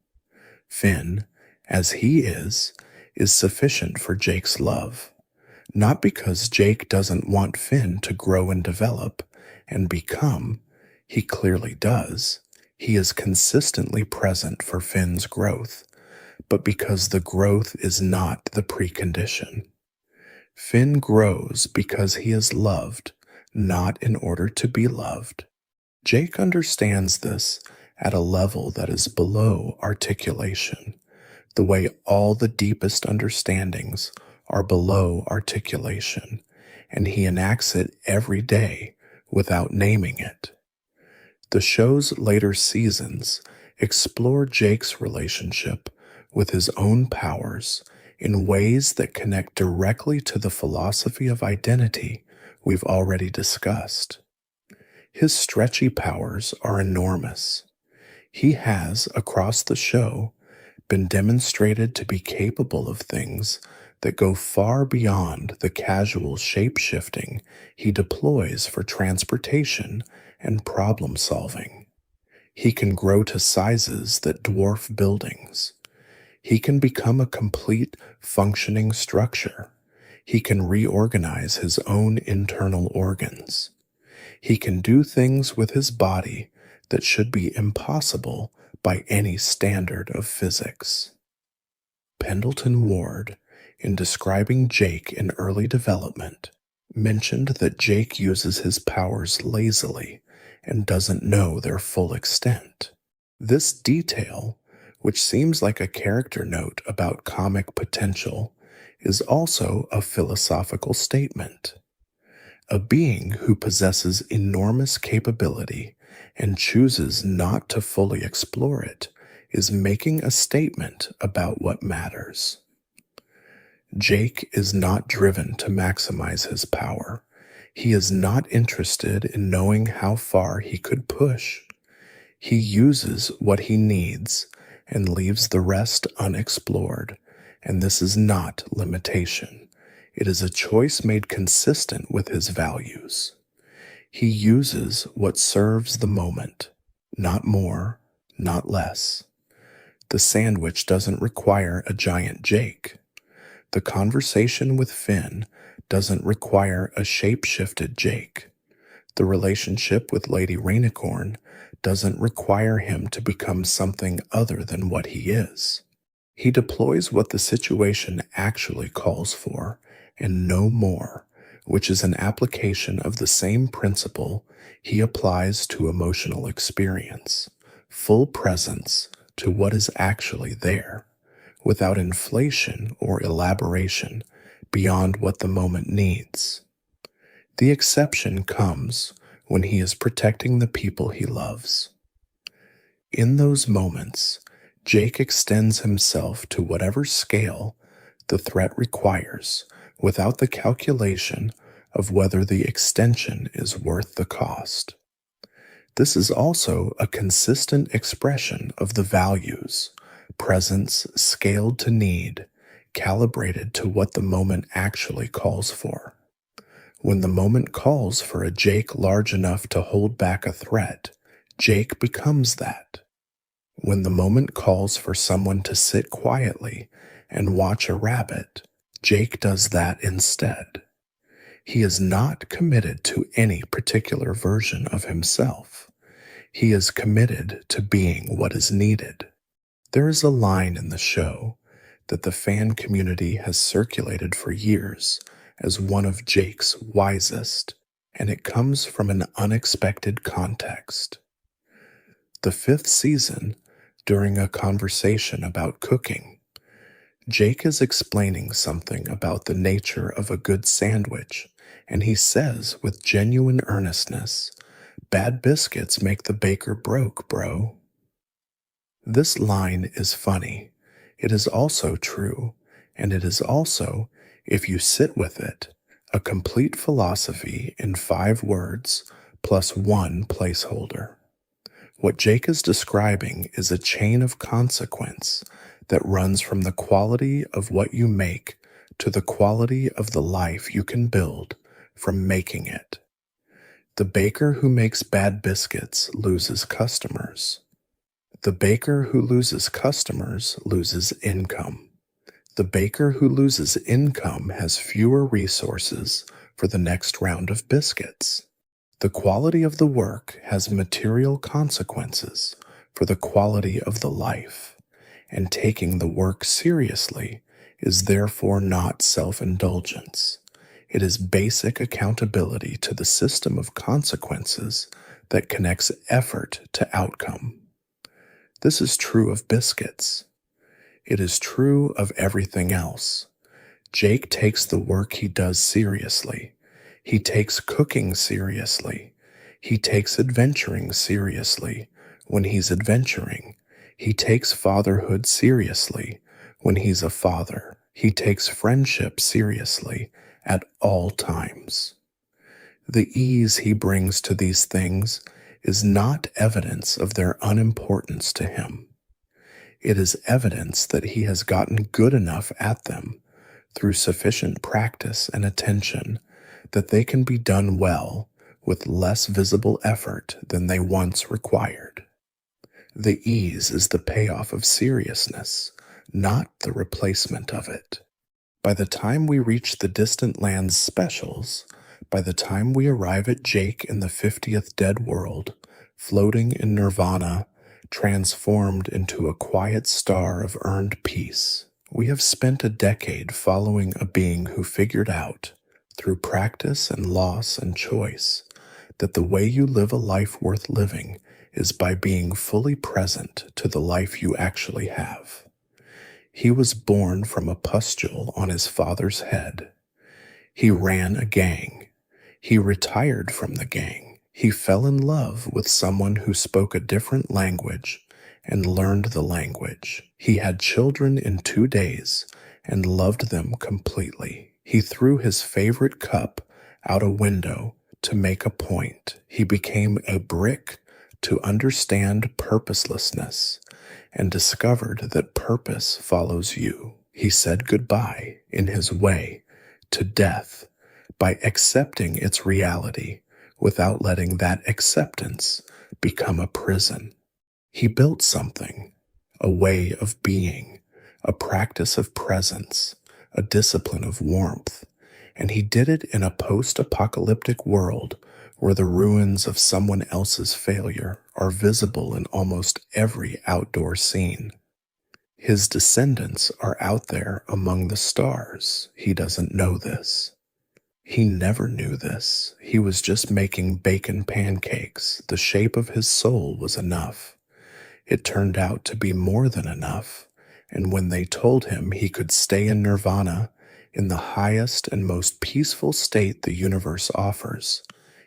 Finn, as he is sufficient for Jake's love, not because Jake doesn't want Finn to grow and develop and become. He clearly does. He is consistently present for Finn's growth, but because the growth is not the precondition. Finn grows because he is loved, not in order to be loved. Jake understands this at a level that is below articulation, the way all the deepest understandings are below articulation, and he enacts it every day without naming it. The show's later seasons explore Jake's relationship with his own powers in ways that connect directly to the philosophy of identity we've already discussed. His stretchy powers are enormous. He has, across the show, been demonstrated to be capable of things that go far beyond the casual shape-shifting he deploys for transportation and problem-solving. He can grow to sizes that dwarf buildings. He can become a complete, functioning structure. He can reorganize his own internal organs. He can do things with his body that should be impossible by any standard of physics. Pendleton Ward, in describing Jake in early development, mentioned that Jake uses his powers lazily and doesn't know their full extent. This detail, which seems like a character note about comic potential, is also a philosophical statement. A being who possesses enormous capability and chooses not to fully explore it is making a statement about what matters. Jake is not driven to maximize his power. He is not interested in knowing how far he could push. He uses what he needs and leaves the rest unexplored, and this is not limitation. It is a choice made consistent with his values. He uses what serves the moment, not more, not less. The sandwich doesn't require a giant Jake. The conversation with Finn doesn't require a shape-shifted Jake. The relationship with Lady Rainicorn doesn't require him to become something other than what he is. He deploys what the situation actually calls for, and no more, which is an application of the same principle he applies to emotional experience, full presence to what is actually there, without inflation or elaboration beyond what the moment needs. The exception comes when he is protecting the people he loves. In those moments, Jake extends himself to whatever scale the threat requires without the calculation of whether the extension is worth the cost. This is also a consistent expression of the values, presence scaled to need, calibrated to what the moment actually calls for. When the moment calls for a Jake large enough to hold back a threat, Jake becomes that. When the moment calls for someone to sit quietly and watch a rabbit, Jake does that instead. He is not committed to any particular version of himself. He is committed to being what is needed. There is a line in the show that the fan community has circulated for years as one of Jake's wisest, and it comes from an unexpected context. The fifth season, during a conversation about cooking, Jake is explaining something about the nature of a good sandwich, and he says with genuine earnestness, "Bad biscuits make the baker broke, bro." This line is funny. It is also true, and it is also, if you sit with it, a complete philosophy in 5 words plus one placeholder. What Jake is describing is a chain of consequence that runs from the quality of what you make to the quality of the life you can build from making it. The baker who makes bad biscuits loses customers. The baker who loses customers loses income. The baker who loses income has fewer resources for the next round of biscuits. The quality of the work has material consequences for the quality of the life, and taking the work seriously is therefore not self-indulgence. It is basic accountability to the system of consequences that connects effort to outcome. This is true of biscuits. It is true of everything else. Jake takes the work he does seriously. He takes cooking seriously. He takes adventuring seriously when he's adventuring. He takes fatherhood seriously when he's a father. He takes friendship seriously at all times. The ease he brings to these things is not evidence of their unimportance to him. It is evidence that he has gotten good enough at them through sufficient practice and attention that they can be done well with less visible effort than they once required. The ease is the payoff of seriousness, not the replacement of it. By the time we reach the Distant Lands specials, by the time we arrive at Jake in the 50th Dead World, floating in nirvana, transformed into a quiet star of earned peace, we have spent a decade following a being who figured out, through practice and loss and choice, that the way you live a life worth living is by being fully present to the life you actually have. He was born from a pustule on his father's head. He ran a gang. He retired from the gang. He fell in love with someone who spoke a different language and learned the language. He had children in 2 days and loved them completely. He threw his favorite cup out a window to make a point. He became a brick to understand purposelessness and discovered that purpose follows you. He said goodbye, in his way, to death by accepting its reality without letting that acceptance become a prison. He built something, a way of being, a practice of presence, a discipline of warmth, and he did it in a post-apocalyptic world where the ruins of someone else's failure are visible in almost every outdoor scene. His descendants are out there among the stars. He doesn't know this. He never knew this. He was just making bacon pancakes. The shape of his soul was enough. It turned out to be more than enough, and when they told him he could stay in nirvana, in the highest and most peaceful state the universe offers,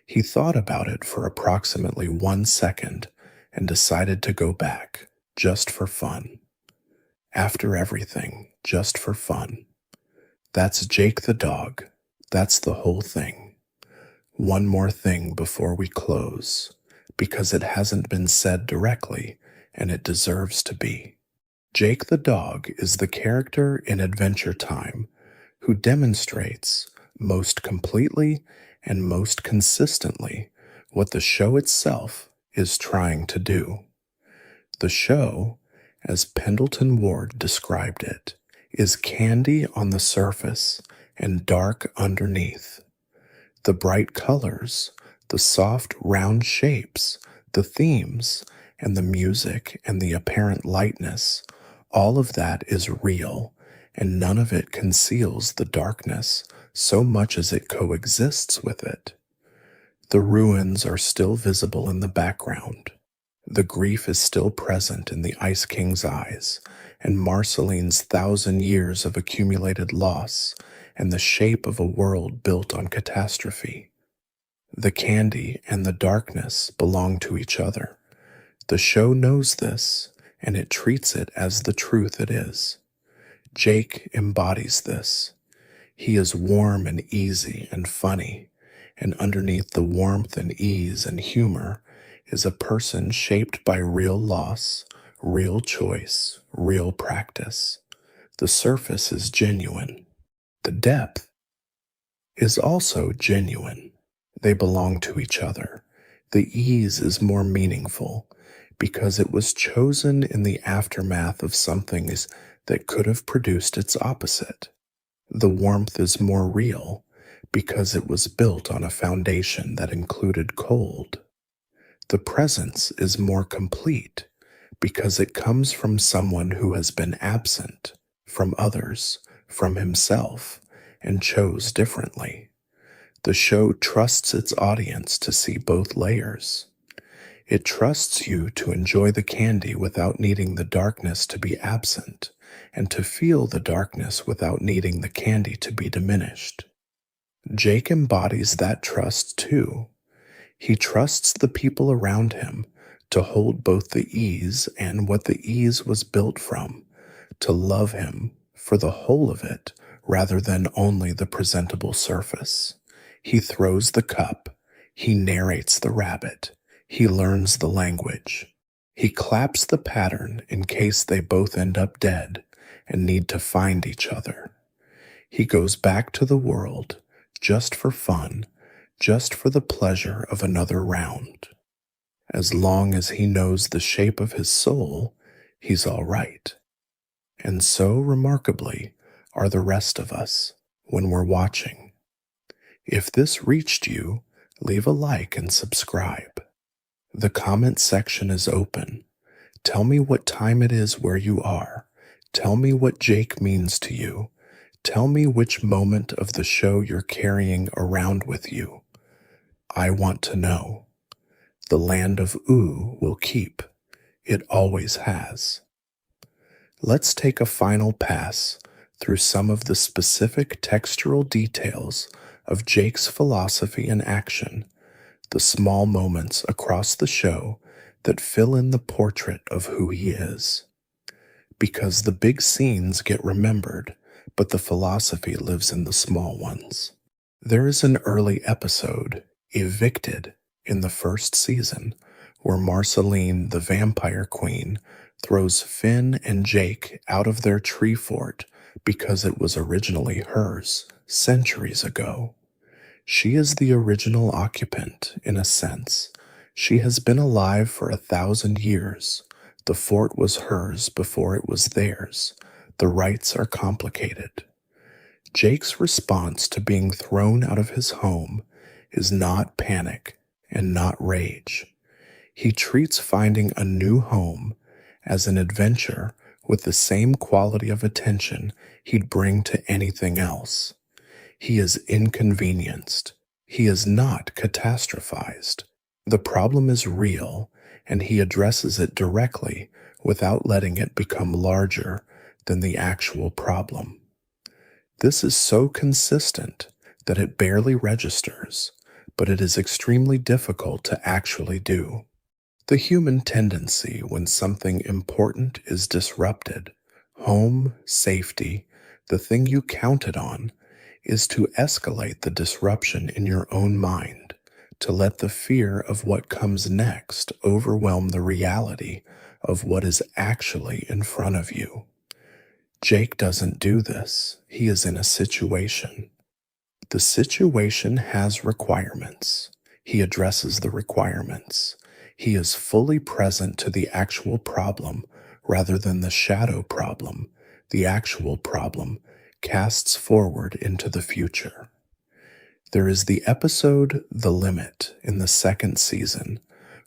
he thought about it for approximately 1 second and decided to go back, just for fun. After everything, just for fun. That's Jake the dog. That's the whole thing. One more thing before we close, because it hasn't been said directly, and it deserves to be. Jake the dog is the character in Adventure Time who demonstrates most completely and most consistently what the show itself is trying to do. The show, as Pendleton Ward described it, is candy on the surface and dark underneath. The bright colors, the soft round shapes, the themes, and the music and the apparent lightness, all of that is real, and none of it conceals the darkness so much as it coexists with it. The ruins are still visible in the background. The grief is still present in the Ice King's eyes, and Marceline's 1,000 years of accumulated loss, and the shape of a world built on catastrophe. The candy and the darkness belong to each other. The show knows this, and it treats it as the truth it is. Jake embodies this. He is warm and easy and funny, and underneath the warmth and ease and humor is a person shaped by real loss, real choice, real practice. The surface is genuine. The depth is also genuine. They belong to each other. The ease is more meaningful because it was chosen in the aftermath of something that could have produced its opposite. The warmth is more real because it was built on a foundation that included cold. The presence is more complete because it comes from someone who has been absent, from others, from himself, and chose differently. The show trusts its audience to see both layers. It trusts you to enjoy the candy without needing the darkness to be absent, and to feel the darkness without needing the candy to be diminished. Jake embodies that trust too. He trusts the people around him to hold both the ease and what the ease was built from, to love him for the whole of it rather than only the presentable surface. He throws the cup. He narrates the rabbit. He learns the language. He claps the pattern in case they both end up dead and need to find each other. He goes back to the world just for fun, just for the pleasure of another round. As long as he knows the shape of his soul, he's all right. And so remarkably are the rest of us when we're watching. If this reached you, leave a like and subscribe. The comment section is open. Tell me what time it is where you are. Tell me what Jake means to you. Tell me which moment of the show you're carrying around with you. I want to know. The land of Ooh will keep. It always has. Let's take a final pass through some of the specific textural details of Jake's philosophy and action, the small moments across the show that fill in the portrait of who he is. Because the big scenes get remembered, but the philosophy lives in the small ones. There is an early episode, Evicted, in the first season, where Marceline, the vampire queen, throws Finn and Jake out of their tree fort because it was originally hers centuries ago. She is the original occupant, in a sense. She has been alive for 1,000 years. The fort was hers before it was theirs. The rites are complicated. Jake's response to being thrown out of his home is not panic and not rage. He treats finding a new home as an adventure with the same quality of attention he'd bring to anything else. He is inconvenienced. He is not catastrophized. The problem is real, and he addresses it directly without letting it become larger than the actual problem. This is so consistent that it barely registers, but it is extremely difficult to actually do. The human tendency when something important is disrupted, home, safety, the thing you counted on, is to escalate the disruption in your own mind, to let the fear of what comes next overwhelm the reality of what is actually in front of you. Jake doesn't do this. He is in a situation. The situation has requirements. He addresses the requirements. He is fully present to the actual problem rather than the shadow problem. The actual problem casts forward into the future. There is the episode The Limit in the second season,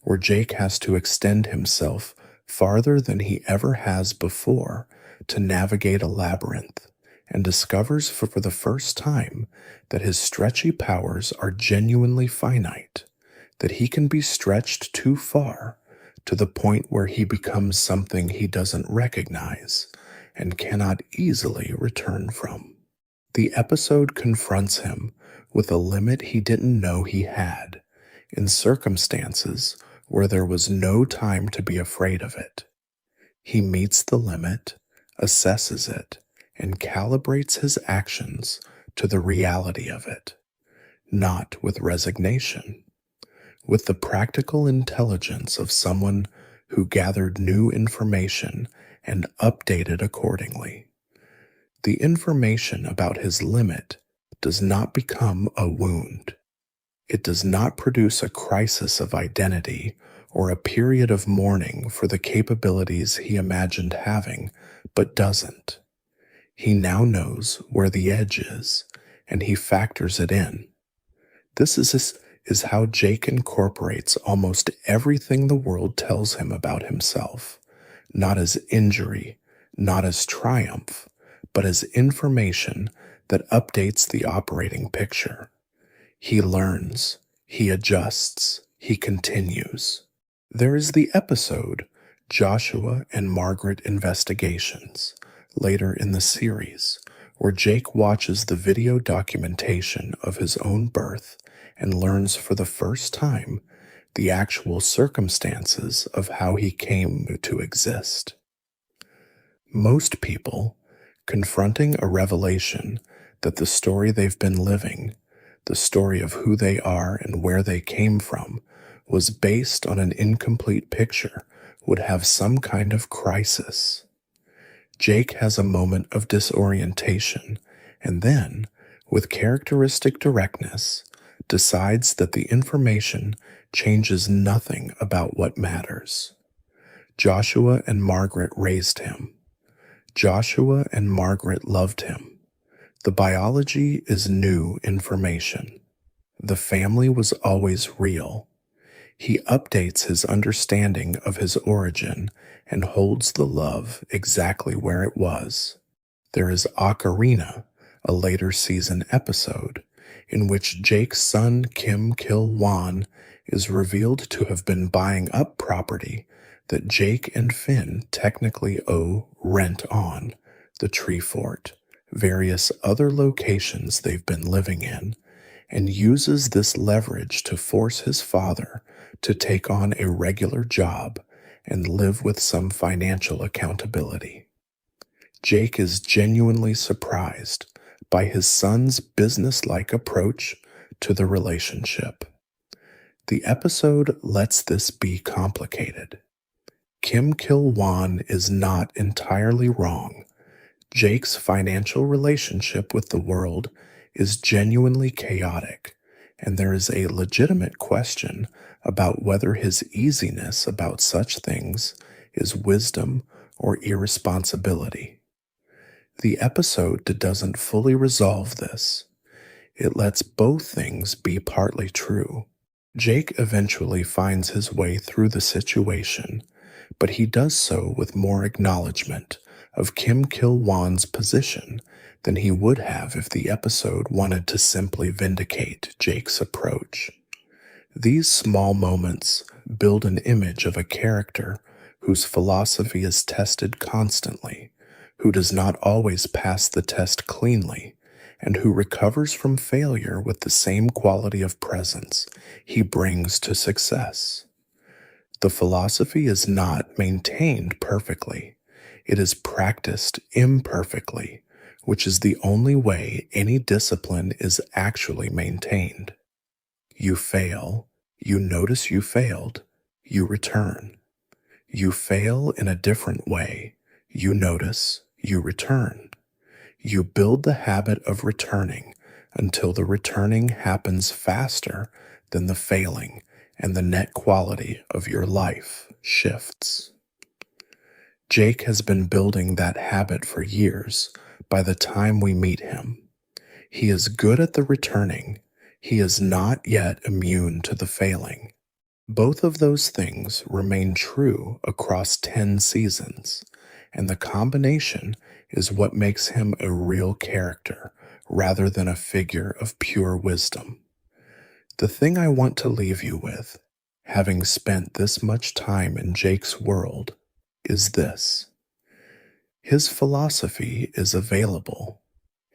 where Jake has to extend himself farther than he ever has before to navigate a labyrinth, and discovers for the first time that his stretchy powers are genuinely finite, that he can be stretched too far to the point where he becomes something he doesn't recognize and cannot easily return from. The episode confronts him with a limit he didn't know he had, in circumstances where there was no time to be afraid of it. He meets the limit, assesses it, and calibrates his actions to the reality of it, not with resignation, with the practical intelligence of someone who gathered new information and updated accordingly. The information about his limit does not become a wound. It does not produce a crisis of identity or a period of mourning for the capabilities he imagined having, but doesn't. He now knows where the edge is, and he factors it in. This is how Jake incorporates almost everything the world tells him about himself, not as injury, not as triumph, but as information that updates the operating picture. He learns, he adjusts, he continues. There is the episode Joshua and Margaret Investigations, later in the series, where Jake watches the video documentation of his own birth and learns for the first time the actual circumstances of how he came to exist. Most people, confronting a revelation that the story they've been living, the story of who they are and where they came from, was based on an incomplete picture, would have some kind of crisis. Jake has a moment of disorientation and then, with characteristic directness, decides that the information changes nothing about what matters. Joshua and Margaret raised him. Joshua and Margaret loved him. The biology is new information. The family was always real. He updates his understanding of his origin and holds the love exactly where it was. There is Ocarina, a later season episode, in which Jake's son Kim Kil-Wan is revealed to have been buying up property that Jake and Finn technically owe rent on, the Tree Fort, various other locations they've been living in, and uses this leverage to force his father to take on a regular job and live with some financial accountability. Jake is genuinely surprised by his son's business-like approach to the relationship. The episode lets this be complicated. Kim Kil-Wan is not entirely wrong. Jake's financial relationship with the world is genuinely chaotic, and there is a legitimate question about whether his easiness about such things is wisdom or irresponsibility. The episode doesn't fully resolve this. It lets both things be partly true. Jake eventually finds his way through the situation, but he does so with more acknowledgement of Kim Kil-Wan's position than he would have if the episode wanted to simply vindicate Jake's approach. These small moments build an image of a character whose philosophy is tested constantly, who does not always pass the test cleanly, and who recovers from failure with the same quality of presence he brings to success. The philosophy is not maintained perfectly. It is practiced imperfectly, which is the only way any discipline is actually maintained. You fail, you notice you failed, you return. You fail in a different way, you notice, you return. You build the habit of returning until the returning happens faster than the failing, and the net quality of your life shifts. Jake has been building that habit for years by the time we meet him. He is good at the returning. He is not yet immune to the failing. Both of those things remain true across 10 seasons, and the combination is what makes him a real character rather than a figure of pure wisdom. The thing I want to leave you with, having spent this much time in Jake's world, is this. His philosophy is available.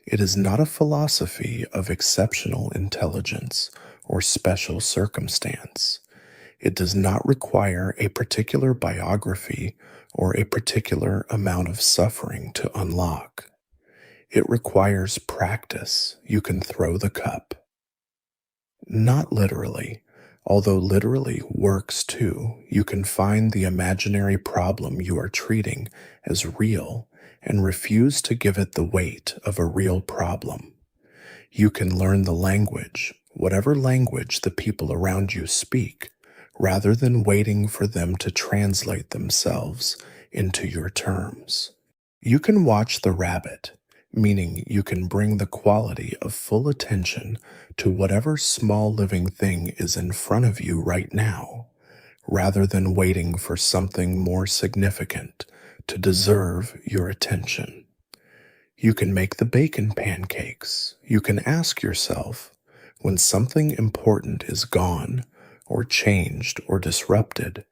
It is not a philosophy of exceptional intelligence or special circumstance. It does not require a particular biography or a particular amount of suffering to unlock. It requires practice. You can throw the cup. Not literally, although literally works too. You can find the imaginary problem you are treating as real and refuse to give it the weight of a real problem. You can learn the language, whatever language the people around you speak, rather than waiting for them to translate themselves into your terms. You can watch the rabbit, meaning you can bring the quality of full attention to whatever small living thing is in front of you right now, rather than waiting for something more significant to deserve your attention. You can make the bacon pancakes. You can ask yourself, when something important is gone, or changed, or disrupted,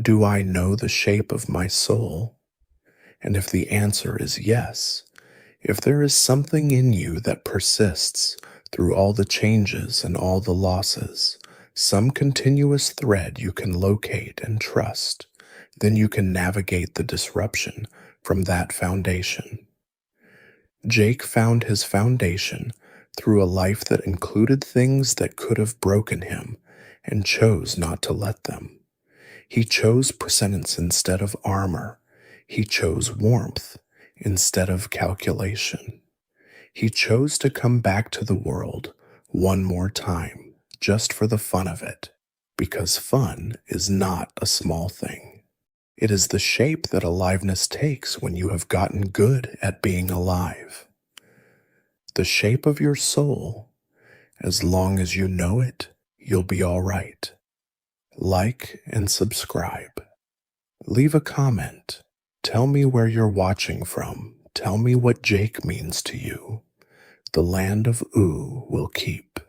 do I know the shape of my soul? And if the answer is yes, if there is something in you that persists through all the changes and all the losses, some continuous thread you can locate and trust, then you can navigate the disruption from that foundation. Jake found his foundation through a life that included things that could have broken him and chose not to let them. He chose presence instead of armor. He chose warmth instead of calculation. He chose to come back to the world one more time, just for the fun of it, because fun is not a small thing. It is the shape that aliveness takes when you have gotten good at being alive. The shape of your soul, as long as you know it, you'll be all right. Like and subscribe. Leave a comment. Tell me where you're watching from. Tell me what Jake means to you. The land of Ooh will keep.